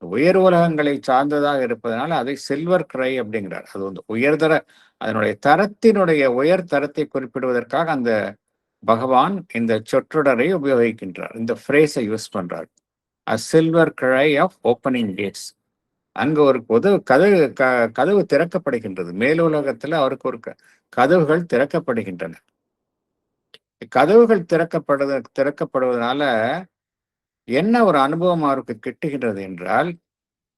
உயர் உலகங்களை சார்ந்ததாக இருப்பதனால அதை சில்வர் கிரை அப்படிங்கிறார். அது உயர்தர, அதனுடைய தரத்தினுடைய உயர் தரத்தை குறிப்பிடுவதற்காக அந்த பகவான் இந்த சொற்றொடரை உபயோகிக்கின்றார், இந்த ஃப்ரேஸை யூஸ் பண்றார். A silver cry of opening gates. அங்க ஒரு கதவு திறக்கப்படுகின்றது. மேலுலகத்துல அவருக்கு ஒரு கதவுகள் திறக்கப்படுகின்றன. கதவுகள் திறக்கப்படுவதனால என்ன ஒரு அனுபவம் அவருக்கு கிட்டுகின்றது என்றால்,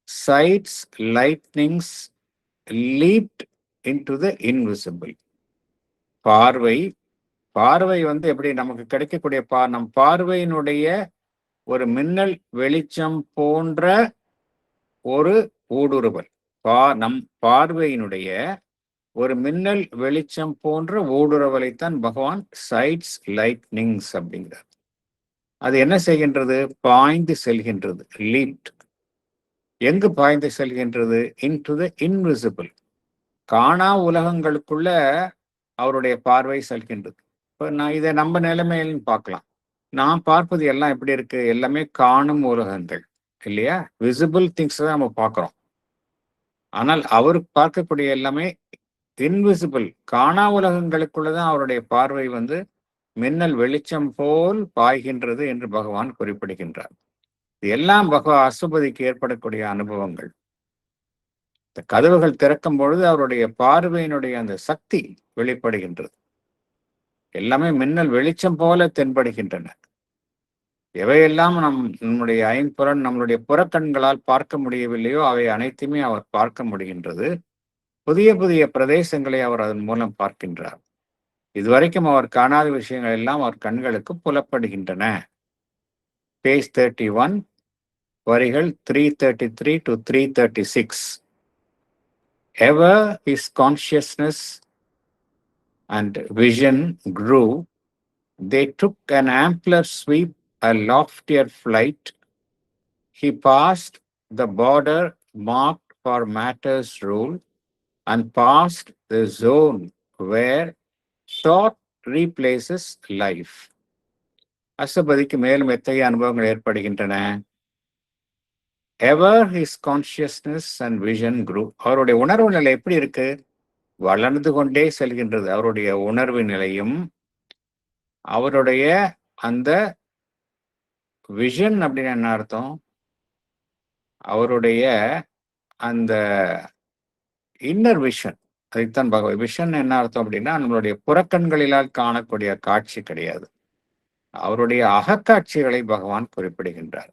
sights, lightnings leaped into the invisible. பார்வை எப்படி நமக்கு கிடைக்கக்கூடிய நம் பார்வையினுடைய ஒரு மின்னல் வெளிச்சம் போன்ற ஒரு ஊடுருவல், நம் பார்வையினுடைய ஒரு மின்னல் வெளிச்சம் போன்ற ஊடுருவலைத்தான் பகவான் சைட்ஸ் லைட்னிங்ஸ் அப்படிங்கிறார். அது என்ன செய்கின்றது, பாய்ந்து செல்கின்றது. லீப்ட், எங்கு பாய்ந்து செல்கின்றது, இன்டு த இன்விசிபிள், காணா உலகங்களுக்குள்ள அவருடைய பார்வை செல்கின்றது. இப்போ இதை நம்ம நிலைமையிலும் பார்க்கலாம். நான் பார்ப்பது எல்லாம் எப்படி இருக்கு, எல்லாமே காணும் உலகங்கள் இல்லையா, விசிபிள் திங்ஸ் தான் நம்ம பார்க்குறோம். ஆனால் அவர் பார்க்கக்கூடிய எல்லாமே இன்விசிபிள், காணா உலகங்களுக்குள்ளதான் அவருடைய பார்வை வந்து மின்னல் வெளிச்சம் போல் பாய்கின்றது என்று பகவான் குறிப்பிடுகின்றார். இது எல்லாம் அசுபதிக்கு ஏற்படக்கூடிய அனுபவங்கள். இந்த கதவுகள் திறக்கும் பொழுது அவருடைய பார்வையினுடைய அந்த சக்தி வெளிப்படுகின்றது. எல்லாமே மின்னல் வெளிச்சம் போல தென்படுகின்றன. எவையெல்லாம் நம்முடைய ஐம்புலன், நம்மளுடைய புறக்கண்களால் பார்க்க முடியவில்லையோ அவை அனைத்துமே அவர் பார்க்க முடிகின்றது. புதிய புதிய பிரதேசங்களை அவர் அதன் மூலம் பார்க்கின்றார். இதுவரைக்கும் அவர் காணாத விஷயங்கள் எல்லாம் அவர் கண்களுக்கு புலப்படுகின்றன. பேஜ் 31, வரிகள் 333 to 336. Ever his consciousness and vision grew, they took an ampler sweep, a loftier flight. He passed the border marked for matter's rule and passed the zone where thought replaces life. அசுபதிக்கு மேலும் எத்தகைய அனுபவங்கள் ஏற்படுகின்றன? Ever his consciousness and vision grew. அவருடைய உணர்வு நிலை எப்படி இருக்கு? வளர்ந்து கொண்டே செல்கின்றது. அவருடைய உணர்வு நிலையும் அவருடைய அந்த விஷன் அப்படின்னு என்ன அர்த்தம்? அவருடைய அந்த இன்னர் விஷன், அதைத்தான் விஷன் என்ன அர்த்தம் அப்படின்னா நம்மளுடைய புறக்கண்களிலால் காணக்கூடிய காட்சி கிடையாது. அவருடைய அகக்காட்சிகளை பகவான் குறிப்பிடுகின்றார்.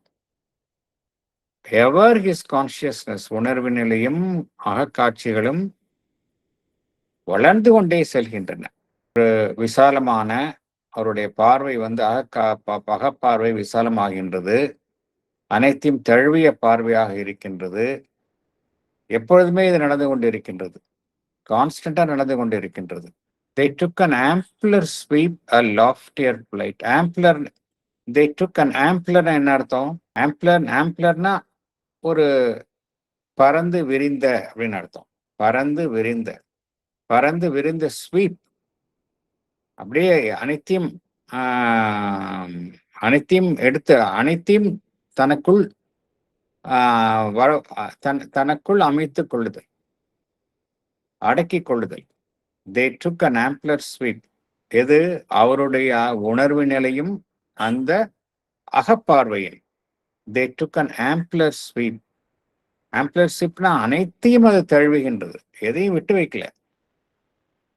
எவர் ஹிஸ் கான்சியஸ்னஸ், உணர்வு நிலையும் அகக்காட்சிகளும் வளர்ந்து கொண்டே செல்கின்றன. ஒரு விசாலமான அவருடைய பார்வை வந்து அகப்பார்வை விசாலமாகின்றது. அனைத்தையும் தழுவிய பார்வையாக இருக்கின்றது. எப்பொழுதுமே இது நடந்து கொண்டிருக்கின்றது. கான்ஸ்டன்டா நடந்து கொண்டிருக்கின்றது. They took an ampler sweep, a loftier flight. Ampler, they took an ampler என்ன அர்த்தம்? amplerனா ஒரு பறந்து விரிந்த அப்படின்னு அர்த்தம். பறந்து விரிந்த ஸ்வீப், அப்படியே அனைத்தையும் எடுத்து அனைத்தையும் தனக்குள் தனக்குள் அமைத்துக் கொள்ளுதல், அடக்கிக் கொள்ளுதல். They took an ampler sweep. எது? அவருடைய உணர்வு நிலையும் அந்த அகப்பார்வையில். They took an ampler sweep. ampler sweepனா அனைத்தையும் அது தழுவுகின்றது, எதையும் விட்டு வைக்கல.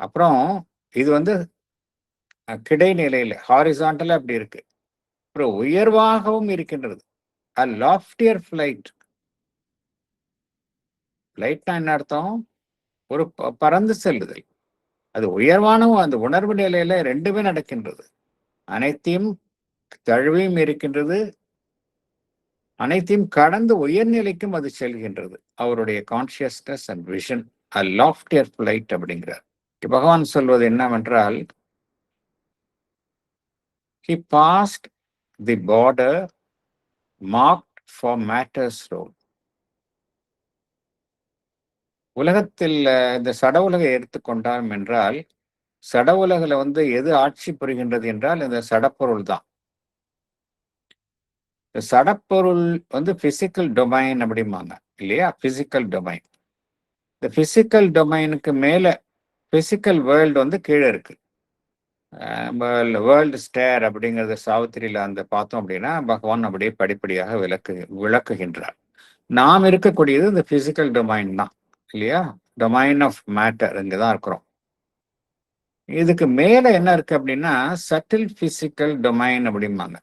அப்புறம் இது வந்து கிடைநிலையில ஹாரிசான்டலா அப்படி இருக்கு. அப்புறம் உயர்வாகவும் இருக்கின்றது. a loftier flight. ஃபிளைட்னா என்ன அர்த்தம்? ஒரு பறந்து செல்லுதல். அது உயர்வானவும் அந்த உணர்வு நிலையில ரெண்டுமே நடக்கின்றது. அனைத்தையும் தழுவியும் இருக்கின்றது, அனைத்தையும் கடந்து உயர்நிலைக்கும் அது செல்கின்றது. அவருடைய consciousness and vision, a loftier flight அப்படிங்கிறார். பகவான் சொல்வது என்னவென்றால், he passed the border marked for matter's role. உலகத்தில் இந்த சட உலகை எடுத்துக்கொண்டாம் என்றால், சட உலகில் வந்து எது ஆட்சி புரிகின்றது என்றால் இந்த சடப்பொருள் தான். இந்த சடப்பொருள் வந்து பிசிக்கல் டொமைன் அப்படிம்பாங்க இல்லையா? Physical domain. இந்த பிசிக்கல் டொமைனுக்கு மேல பிசிக்கல் வேர்ல்டு வந்து கீழே இருக்கு. வேர்ல்டு ஸ்டேர் அப்படிங்கிறத சாவித்திரியில அந்த பார்த்தோம் அப்படின்னா பகவான் அப்படியே படிப்படியாக விளக்குகின்றார். நாம் இருக்கக்கூடியது இந்த பிசிக்கல் டொமைன் தான் இல்லையா? டொமைன் ஆஃப் மேட்டர், இங்கதான் இருக்கிறோம். இதுக்கு மேல என்ன இருக்கு அப்படின்னா சட்டில் பிசிக்கல் டொமைன் அப்படிம்பாங்க.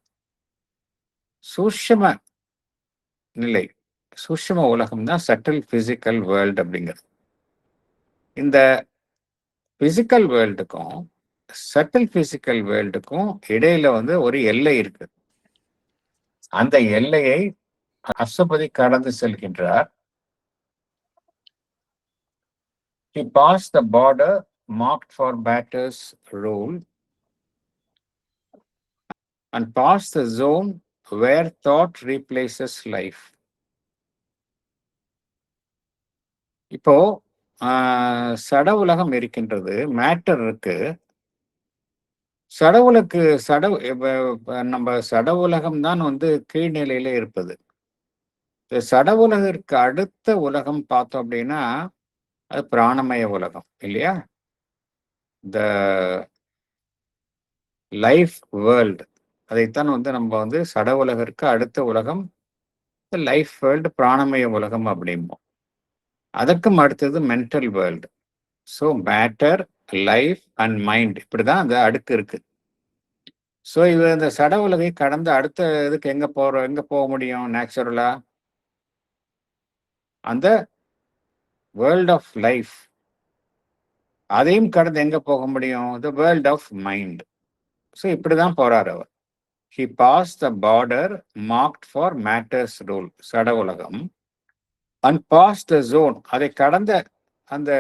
சூட்சும நிலை, சூட்சும உலகம் தான் சட்டில் பிசிக்கல் வேர்ல்டு அப்படிங்கிறது. இந்த பிசிக்கல் வேர்ல்டுக்கும் சட்டில் பிசிக்கல் வேர்ல்டுக்கும் இடையில வந்து ஒரு எல்லை இருக்கு. அந்த எல்லையை அசுபதி கடந்து செல்கின்றார். He passed the border marked for matter's rule and passed the zone where thought replaces life. இப்போ சட உலகம் இருக்கின்றது, மேட்டர் இருக்கு. நம்ம சட உலகம் தான் வந்து கீழ்நிலையில இருப்பது. சட உலகிற்கு அடுத்த உலகம் பார்த்தோம் அப்படின்னா அது பிராணமய உலகம் இல்லையா? த லைஃப் வேர்ல்டு, அதைத்தான் நம்ம சட உலகிற்கு அடுத்த உலகம் லைஃப் வேர்ல்டு, பிராணமய உலகம் அப்படிம்போம். அதற்கும் அடுத்தது mental world. So matter, life and mind, இப்படிதான் அந்த அடுக்கு இருக்கு. ஸோ இது இந்த சட உலகை கடந்த அடுத்த இதுக்கு எங்க போக முடியும் நேச்சுரலா? அந்த வேர்ல்ட் ஆஃப் லைஃப், அதையும் கடந்து எங்க போக முடியும்? The world of mind. So இப்படிதான் போறார் அவர். He pass the border marked for matter's rule, சட உலகம், அண்ட் பாஸ் த ஜோன், அதை கடந்த அந்த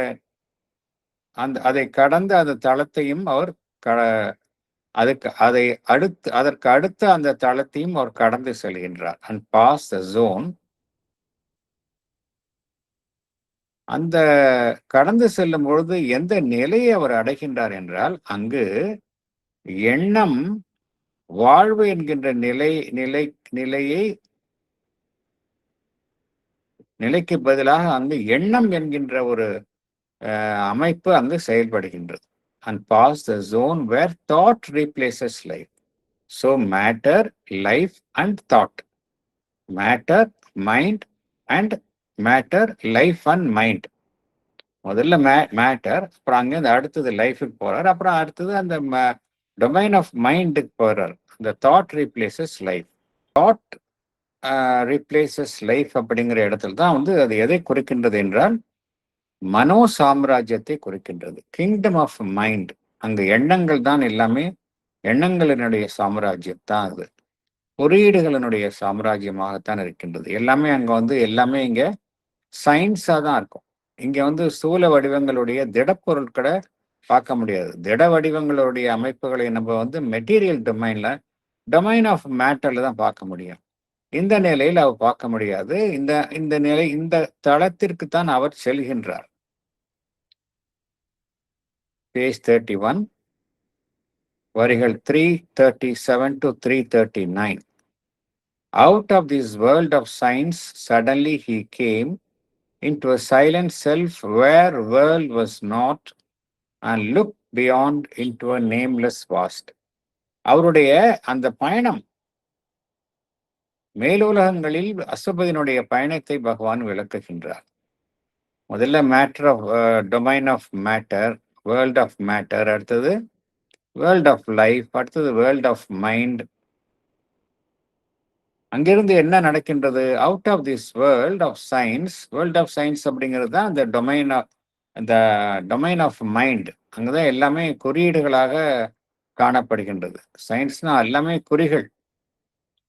அந்த தளத்தையும் அவர் அதற்கு அடுத்த அந்த தளத்தையும் அவர் கடந்து செல்கின்றார். அண்ட் பாஸ் த ஜோன், அந்த கடந்து செல்லும் பொழுது எந்த நிலையை அவர் அடைகின்றார் என்றால், அங்கு எண்ணம் வாழ்வு என்கின்ற நிலைக்கு பதிலாக அங்கு எண்ணம் என்கின்ற ஒரு அமைப்பு அங்கு செயல்படுகின்றது. And pass the zone where thought replaces life. So matter, life and thought, matter, mind and matter, life and mind. முதல்ல மேட்டர், அப்புறம் அங்கே அடுத்தது லைஃபுக்கு போறார், அப்புறம் அடுத்தது அந்த டொமைன் ஆஃப் மைண்டுக்கு போறார். இந்த thought replaces life. Thought replaces life அப்படிங்கிற இடத்துல தான் அது எதை குறிக்கின்றது என்றால் மனோ சாம்ராஜ்யத்தை குறிக்கின்றது. Kingdom of mind. அங்கு எண்ணங்கள் தான் எல்லாமே, எண்ணங்களினுடைய சாம்ராஜ்யம் தான் அது. குறியீடுகளினுடைய சாம்ராஜ்யமாகத்தான் இருக்கின்றது. எல்லாமே அங்க எல்லாமே இங்க சயின்ஸா தான் இருக்கும். இங்க ஸ்தூல வடிவங்களுடைய திடப்பொருட்களை பார்க்க முடியாது. திட வடிவங்களுடைய அமைப்புகளை நம்ம மெட்டீரியல் டொமைன் ஆஃப் மேட்டர்ல தான் பார்க்க முடியும். இந்த நிலையில் அவர் பார்க்க முடியாது. இந்த நிலை, இந்த தளத்திற்கு தான் அவர் செல்கின்றார். பேஜ் 31, வரிகள் 337 to 339. Out of this world of science suddenly he came into a silent self where world was not, and looked beyond into a nameless vast. அவருடைய அந்த பயணம், மேலுலகங்களில் அசுபதியினுடைய பயணத்தை பகவான் விளக்குகின்றார். முதல்ல matter of domain of matter, world of matter, அடுத்தது world of life, அடுத்தது world of mind. அங்கிருந்து என்ன நடக்கின்றது? Out of this world of science, world of science அப்படிங்கிறது தான் அந்த டொமைன் ஆஃப் மைண்ட். அங்கதான் எல்லாமே குறியீடுகளாக காணப்படுகின்றது. சயின்ஸ்னா எல்லாமே குறிகள்.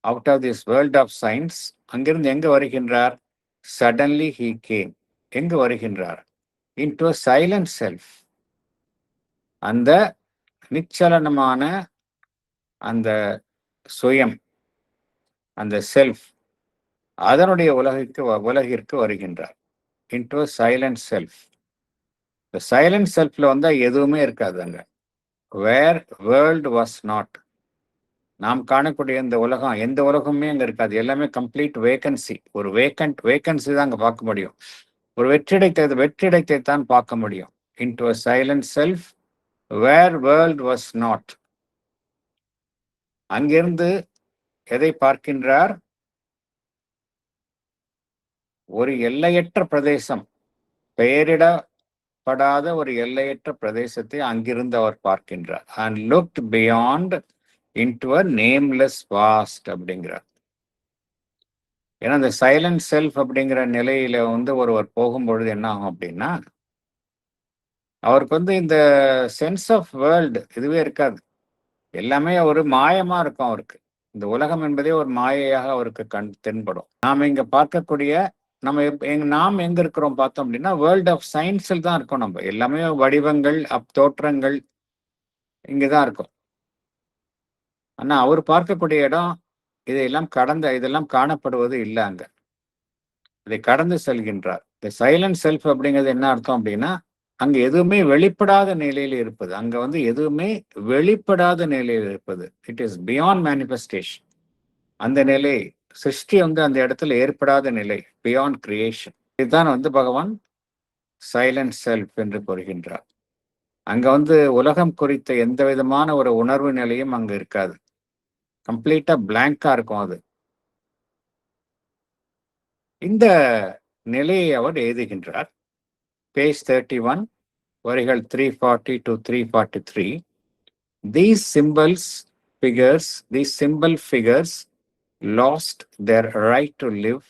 Out of this world of science, அங்கிருந்து எங்க வருகின்றார்? Suddenly he came. எங்கு வருகின்றார்? Into a silent self. அந்த நிச்சலனமான அந்த சுயம், அந்த செல்ஃப், அதனுடைய உலகிற்கு வருகின்றார். Into a silent self. இந்த சைலண்ட் செல்ஃப்ல எதுவுமே இருக்காது அங்க. Where world was not. நாம் காணக்கூடிய இந்த உலகம், எந்த உலகமே அங்க இருக்காது. எல்லாமே கம்ப்ளீட் வேகன்சி. ஒரு வேகன்சி தான் அங்க பார்க்க முடியும். ஒரு வெற்றிடத்தை தான் பார்க்க முடியும். Into a silent self where world was not. அங்கிருந்து எதை பார்க்கின்றார்? ஒரு எல்லையற்ற பிரதேசம், பெயரிடப்படாத ஒரு எல்லையற்ற பிரதேசத்தை அங்கிருந்து அவர் பார்க்கின்றார். And looked beyond into a nameless vast அப்படிங்கிறார். ஏன்னா இந்த சைலண்ட் செல்ஃப் அப்படிங்கிற நிலையில ஒருவர் போகும்பொழுது என்ன ஆகும் அப்படின்னா, அவருக்கு இந்த சென்ஸ் ஆஃப் வேர்ல்டு இதுவே இருக்காது. எல்லாமே ஒரு மாயமா இருக்கும் அவருக்கு. இந்த உலகம் என்பதே ஒரு மாயையாக அவருக்கு தென்படும். நாம் இங்க பார்க்கக்கூடிய நாம் எங்க இருக்கிறோம் பார்த்தோம் அப்படின்னா வேர்ல்ட் ஆஃப் சயின்ஸில் தான் இருக்கோம். நம்ம எல்லாமே வடிவங்கள், தோற்றங்கள் இங்கதான் இருக்கும். ஆனா அவர் பார்க்கக்கூடிய இடம் இதெல்லாம் காணப்படுவது இல்லை. அங்க இதை கடந்து செல்கின்றார். இந்த சைலண்ட் செல்ஃப் அப்படிங்கிறது என்ன அர்த்தம் அப்படின்னா, அங்க எதுவுமே வெளிப்படாத நிலையில் இருப்பது. அங்க எதுவுமே வெளிப்படாத நிலையில் இருப்பது. It is beyond manifestation. அந்த நிலை சிருஷ்டி அந்த இடத்துல ஏற்படாத நிலை, பியாண்ட் கிரியேஷன். இதுதான் பகவான் சைலண்ட் செல்ஃப் என்று கூறுகின்றார். அங்க உலகம் குறித்த எந்த விதமான ஒரு உணர்வு நிலையும் அங்க இருக்காது. கம்ப்ளீட்டா பிளாங்கா இருக்கும் அது. இந்த நிலையை அவர் எழுதுகின்றார். பேஜ் 31, வரிகள் 340 to 343. These symbol figures lost their right to live.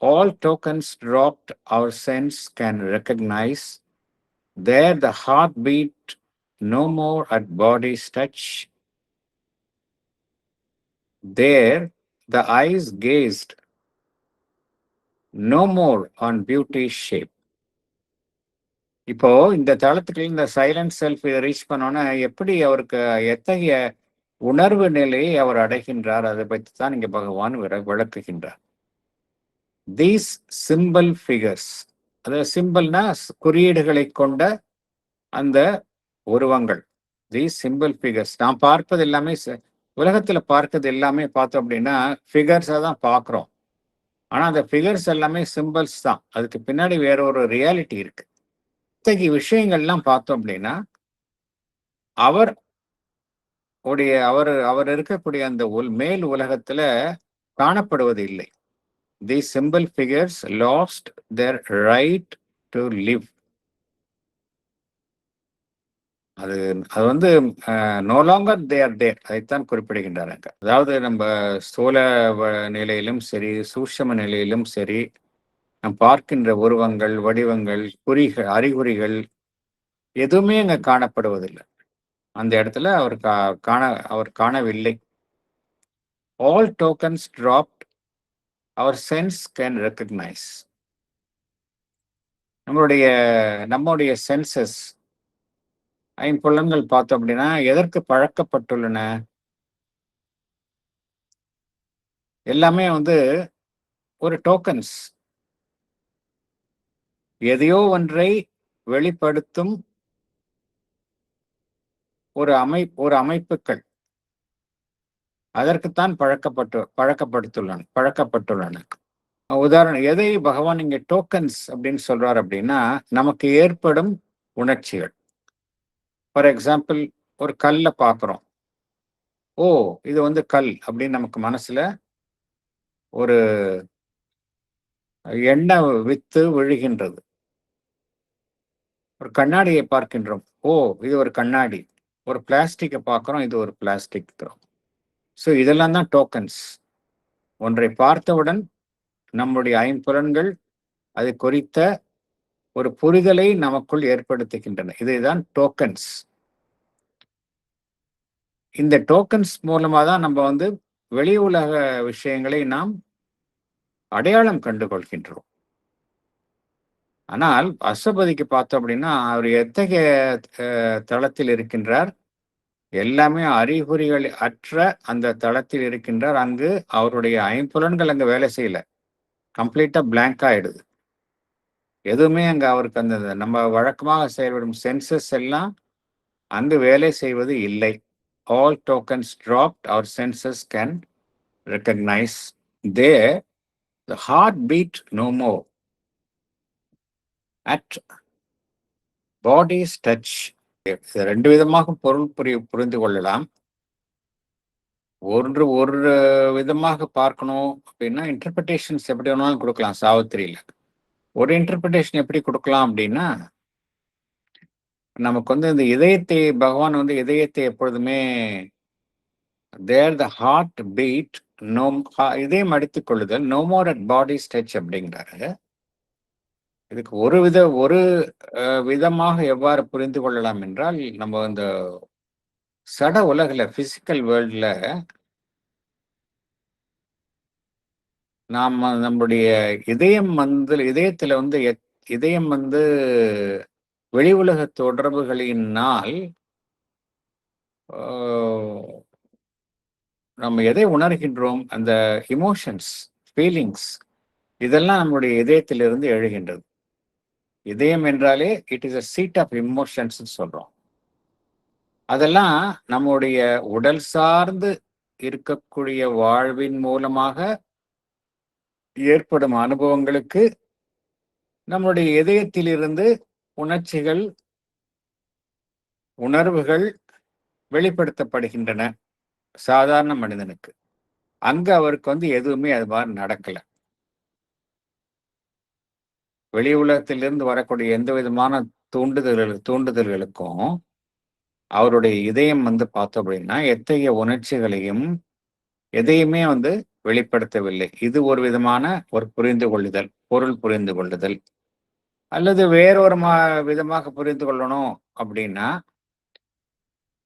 All tokens dropped our sense can recognize. There the heart beat no more at body's touch. There the eyes gazed no more on beauty's shape. இப்போ இந்த தளத்துக்கு இந்த silent self reach பண்ணோன்னா எப்படி அவருக்கு எத்தகைய உணர்வு நிலையை அவர் அடைகின்றார், அதை பற்றி தான் இங்க பகவான் விளக்குகின்றார். தீஸ் சிம்பிள் ஃபிகர்ஸ், அதாவது சிம்பிள்னா குறியீடுகளை கொண்ட அந்த உருவங்கள். தீஸ் சிம்பிள் ஃபிகர்ஸ், நாம் பார்ப்பது எல்லாமே, உலகத்துல பார்க்கிறது எல்லாமே பார்த்தோம் அப்படின்னா ஃபிகர்ஸா தான் பார்க்குறோம். ஆனா அந்த ஃபிகர்ஸ் எல்லாமே சிம்பிள்ஸ் தான். அதுக்கு பின்னாடி வேற ஒரு ரியாலிட்டி இருக்கு. இத்தகைய விஷயங்கள்லாம் பார்த்தோம் அப்படின்னா அவர் இருக்கக்கூடிய அந்த மேல் உலகத்துல காணப்படுவது இல்லை. The simple figures lost their right to live. அது no longer they are there, அதைத்தான் குறிப்பிடுகின்றாங்க. அதாவது நம்ம ஸ்தூல நிலையிலும் சரி, சூட்சும நிலையிலும் சரி, நாம் பார்க்கின்ற உருவங்கள், வடிவங்கள், அறிகுறிகள் எதுவுமே அங்க காணப்படுவதில்லை. அந்த இடத்துல அவர் காணவில்லை. All tokens dropped, our sense can recognize. நம்முடைய சென்சஸ், ஐம்புலன்கள் பார்த்தோம் அப்படின்னா எதற்கு பழக்கப்பட்டுள்ளன? எல்லாமே ஒரு டோக்கன்ஸ், எதையோ ஒன்றை வெளிப்படுத்தும் ஒரு அமைப்புகள், அதற்குத்தான் பழக்கப்பட்டுள்ளன. உதாரணம், எதை பகவான் இங்க டோக்கன்ஸ் அப்படின்னு சொல்றார் அப்படின்னா, நமக்கு ஏற்படும் உணர்ச்சிகள். ஃபார் எக்ஸாம்பிள், ஒரு கல்ல பார்க்குறோம். ஓ, இது கல் அப்படின்னு நமக்கு மனசுல ஒரு எண்ணெய் வித்து விழுகின்றது. ஒரு கண்ணாடியை பார்க்கின்றோம். ஓ, இது ஒரு கண்ணாடி. ஒரு பிளாஸ்டிக்கை பார்க்குறோம், இது ஒரு பிளாஸ்டிக். ஸோ இதெல்லாம் தான் டோக்கன்ஸ். ஒன்றை பார்த்தவுடன் நம்முடைய ஐம்புலன்கள் அது குறித்த ஒரு புரிதலை நமக்குள் ஏற்படுத்துகின்றன. இதுதான் டோக்கன்ஸ். இந்த டோக்கன்ஸ் மூலமா தான் நம்ம வெளி உலக விஷயங்களை நாம் அடையாளம் கண்டுகொள்கின்றோம். ஆனால் அஷ்டபதிக்கு பார்த்தோம் அப்படின்னா அவர் எத்தகைய தளத்தில் இருக்கின்றார்? எல்லாமே அறிகுறிகள் அற்ற அந்த தளத்தில் இருக்கின்றார். அங்கு அவருடைய ஐம்புலன்கள் அங்க வேலை செய்யல, கம்ப்ளீட்டா பிளாங்க் ஆயிடுது. எதுவுமே அங்க அவருக்கு அந்த நம்ம வழக்கமாக செயல்படும் சென்சஸ் எல்லாம் அங்கு வேலை செய்வது இல்லை. All tokens dropped, our senses can recognize. There the heart beat no more at body's touch. ரெண்டு விதமாக பொருள் புரிந்து கொள்ளலாம். ஒரு விதமாக பார்க்கணும் அப்படின்னா இன்டர்பிரிட்டேஷன்ஸ் எப்படி வேணாலும் கொடுக்கலாம். சாவித்திரியில ஒரு இன்டர்பிரிட்டேஷன் எப்படி கொடுக்கலாம் அப்படின்னா, நமக்கு இந்த இதயத்தை பகவான் இதயத்தை எப்பொழுதுமே தேர் த ஹார்ட் பீட் நோ, இதயம் அடித்துக் கொள்ளுதல், நோ மோர் அட் பாடி ஸ்டச் அப்படிங்கிறாரு. இதுக்கு ஒரு விதமாக எவ்வாறு புரிந்து கொள்ளலாம் என்றால், நம்ம இந்த சட உலகில், பிசிக்கல் வேர்ல்ட்ல நாம் நம்முடைய இதயம் இதயத்துல இதயம் வெளி உலக தொடர்புகளினால் நம்ம எதை உணர்கின்றோம்? அந்த இமோஷன்ஸ், ஃபீலிங்ஸ், இதெல்லாம் நம்முடைய இதயத்திலிருந்து எழுகின்றது. இதயம் என்றாலே it is a seat of emotions சொல்றோம். அதெல்லாம் நம்முடைய உடல் சார்ந்து இருக்கக்கூடிய வாழ்வின் மூலமாக ஏற்படும் அனுபவங்களுக்கு நம்முடைய இதயத்திலிருந்து உணர்ச்சிகள், உணர்வுகள் வெளிப்படுத்தப்படுகின்றன சாதாரண மனிதனுக்கு. அங்க அவருக்கு எதுவுமே அது மாதிரி நடக்கல. வெளி உலகத்திலிருந்து வரக்கூடிய எந்த விதமான தூண்டுதல்களுக்கும் அவருடைய இதயம் பார்த்தோம் அப்படின்னா எத்தகைய உணர்ச்சிகளையும் எதையுமே வெளிப்படுத்தவில்லை. இது ஒரு விதமான ஒரு புரிந்து கொள்ளுதல், பொருள் புரிந்து கொள்ளுதல். அல்லது வேறொரு விதமாக புரிந்து கொள்ளணும் அப்படின்னா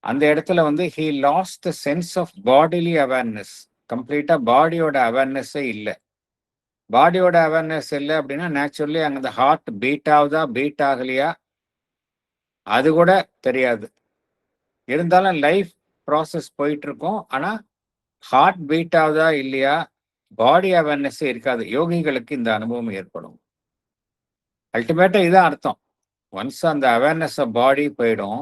அந்த இடத்துல he lost the sense of bodily awareness. கம்ப்ளீட்டா பாடியோட அவேர்னஸே இல்லை. பாடியோட அவேர்னஸ் இல்லை அப்படின்னா நேச்சுரலி அங்க அந்த ஹார்ட் பீட் ஆகுதா, பீட் ஆகலையா அது கூட தெரியாது. இருந்தாலும் லைஃப் ப்ராசஸ் போயிட்டு இருக்கும். ஆனா ஹார்ட் பீட் ஆகுதா இல்லையா, பாடி அவேர்னஸ் இருக்காது. யோகிகளுக்கு இந்த அனுபவம் ஏற்படும். அல்டிமேட்டா இதான் அர்த்தம். ஒன்ஸ் அந்த அவேர்னஸ் ஆஃப் பாடி போயிடும்,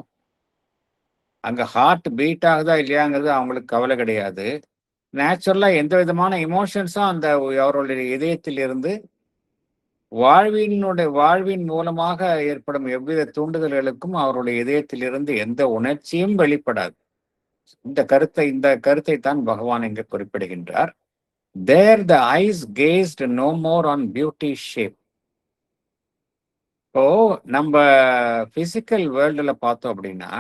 அங்க ஹார்ட் பீட் ஆகுதா இல்லையாங்கிறது அவங்களுக்கு கவலை கிடையாது. நேச்சுரலா எந்த விதமான இமோஷன்ஸும் அந்த அவர்களுடைய இதயத்தில் இருந்து வாழ்வின் மூலமாக ஏற்படும் எவ்வித தூண்டுதல்களுக்கும் அவருடைய இதயத்திலிருந்து எந்த உணர்ச்சியும் வெளிப்படாது. இந்த கருத்தை தான் பகவான் இங்கு குறிப்பிடுகின்றார். There the eyes gazed no more on beauty shape. இப்போ நம்ம பிசிக்கல் வேர்ல்டுல பார்த்தோம் அப்படின்னா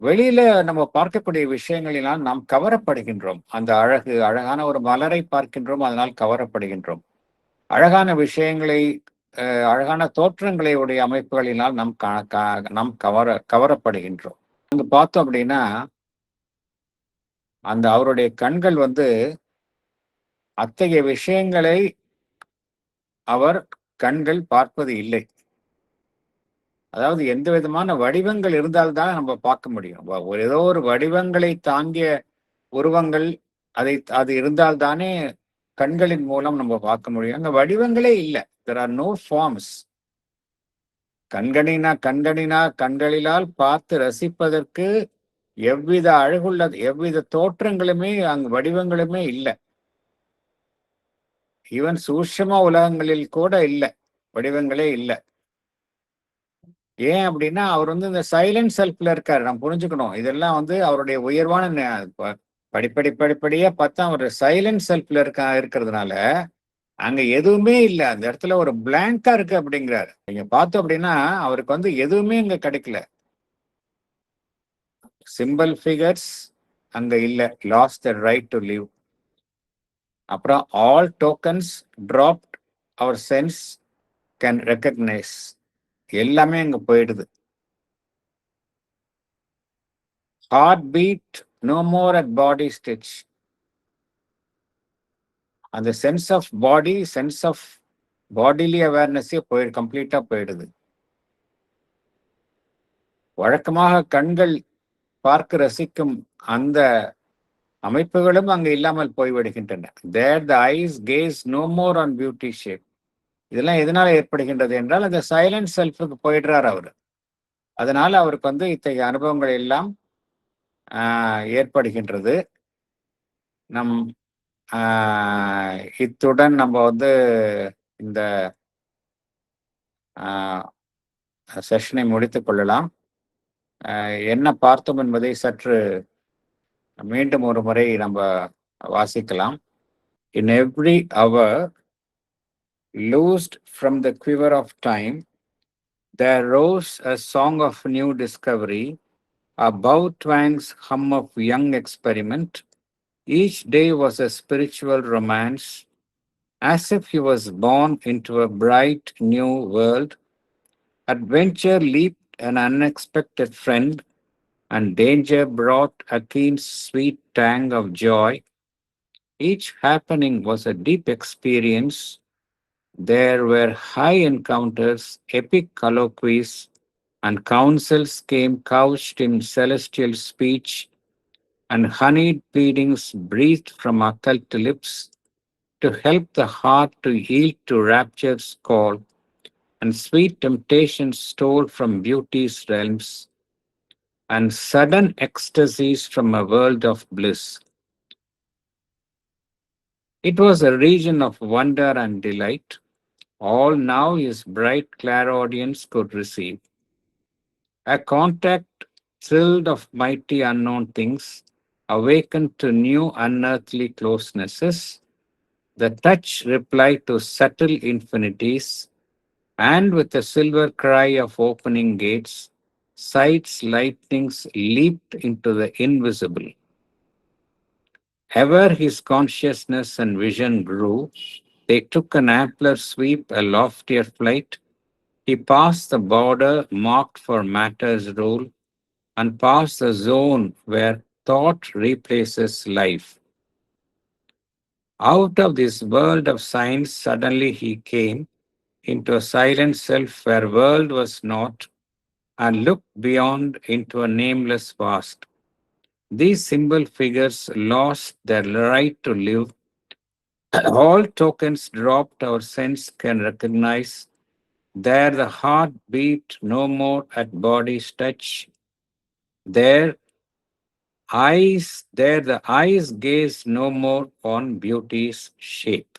வெளியில நம்ம பார்க்கக்கூடிய விஷயங்களினால் நாம் கவரப்படுகின்றோம். அந்த அழகான ஒரு மலரை பார்க்கின்றோம், அதனால் கவரப்படுகின்றோம். அழகான விஷயங்களை, அழகான தோற்றங்களை உடைய அமைப்புகளினால் நாம் கவரப்படுகின்றோம். அங்க பார்த்தோம் அப்படின்னா அந்த அவருடைய கண்கள் அத்தகைய விஷயங்களை அவர் கண்கள் பார்ப்பது இல்லை. அதாவது எந்த விதமான வடிவங்கள் இருந்தால்தான் நம்ம பார்க்க முடியும். ஏதோ ஒரு வடிவங்களை தாங்கிய உருவங்கள் அது இருந்தால்தானே கண்களின் மூலம் நம்ம பார்க்க முடியும். அங்க வடிவங்களே இல்லை. There are no forms. கண்களிலால் பார்த்து ரசிப்பதற்கு எவ்வித அழகுள்ள எவ்வித தோற்றங்களுமே அங்கு வடிவங்களுமே இல்லை. ஈவன் சூட்சும உலகங்களில் கூட இல்லை, வடிவங்களே இல்லை. ஏன் அப்படின்னா அவர் இந்த சைலண்ட் செல்ஃப்ல இருக்காரு. நம்ம புரிஞ்சுக்கணும். இதெல்லாம் அவருடைய உயர்வான படிப்படியா பார்த்தா அவர் சைலண்ட் செல்ஃப்ல இருக்கிறதுனால அங்க எதுவுமே இல்லை. அந்த இடத்துல ஒரு பிளாங்கா இருக்கு அப்படிங்கிறாரு. நீங்க பார்த்தோம் அப்படின்னா அவருக்கு எதுவுமே இங்க கிடைக்கல. சிம்பிள் ஃபிகர்ஸ் அங்க இல்ல. Lost the right to live. அப்புறம் all tokens dropped our sense can recognise. எல்லாமே அங்க போயிடுது. Heart beat no more at body stitch. அந்த சென்ஸ் ஆஃப் பாடிலி அவேர்னஸே கம்ப்ளீட்டா போயிடுது. வழக்கமாக கண்கள் பார்க்க ரசிக்கும் அந்த அமைப்புகளும் அங்கு இல்லாமல் போய்விடுகின்றன. There the eyes gaze no more on beauty shape. இதெல்லாம் எதனால ஏற்படுகின்றது என்றால் அந்த சைலண்ட் செல்ஃபுக்கு போயிடுறார் அவர். அதனால அவருக்கு இத்தகைய அனுபவங்கள் எல்லாம் ஏற்படுகின்றது. நம் இத்துடன் நம்ம இந்த செஷனை முடித்துக் கொள்ளலாம். என்ன பார்த்தோம் என்பதை சற்று மீண்டும் ஒரு முறை நம்ம வாசிக்கலாம். In every hour loosed from the quiver of time, there rose a song of new discovery, a bow twang's hum of young experiment. Each day was a spiritual romance, as if he was born into a bright new world. Adventure leaped an unexpected friend, and danger brought a keen, sweet tang of joy. Each happening was a deep experience. There were high encounters, epic colloquies, and counsels came couched in celestial speech, and honeyed pleadings breathed from occult lips to help the heart to yield to rapture's call, and sweet temptations stole from beauty's realms, and sudden ecstasies from a world of bliss. It was a region of wonder and delight, all now his bright clairaudience could receive. A contact thrilled of mighty unknown things, awakened to new unearthly closenesses, the touch replied to subtle infinities, and with a silver cry of opening gates, sight's lightnings leaped into the invisible. Ever his consciousness and vision grew, they took an ampler sweep, a loftier flight. He passed the border marked for matter's rule and passed the zone where thought replaces life. Out of this world of science, suddenly he came into a silent self where world was not, and looked beyond into a nameless past. These symbol figures lost their right to live. All tokens dropped our sense can recognize. There the heart beat no more at body's touch. There the eyes gaze no more on beauty's shape.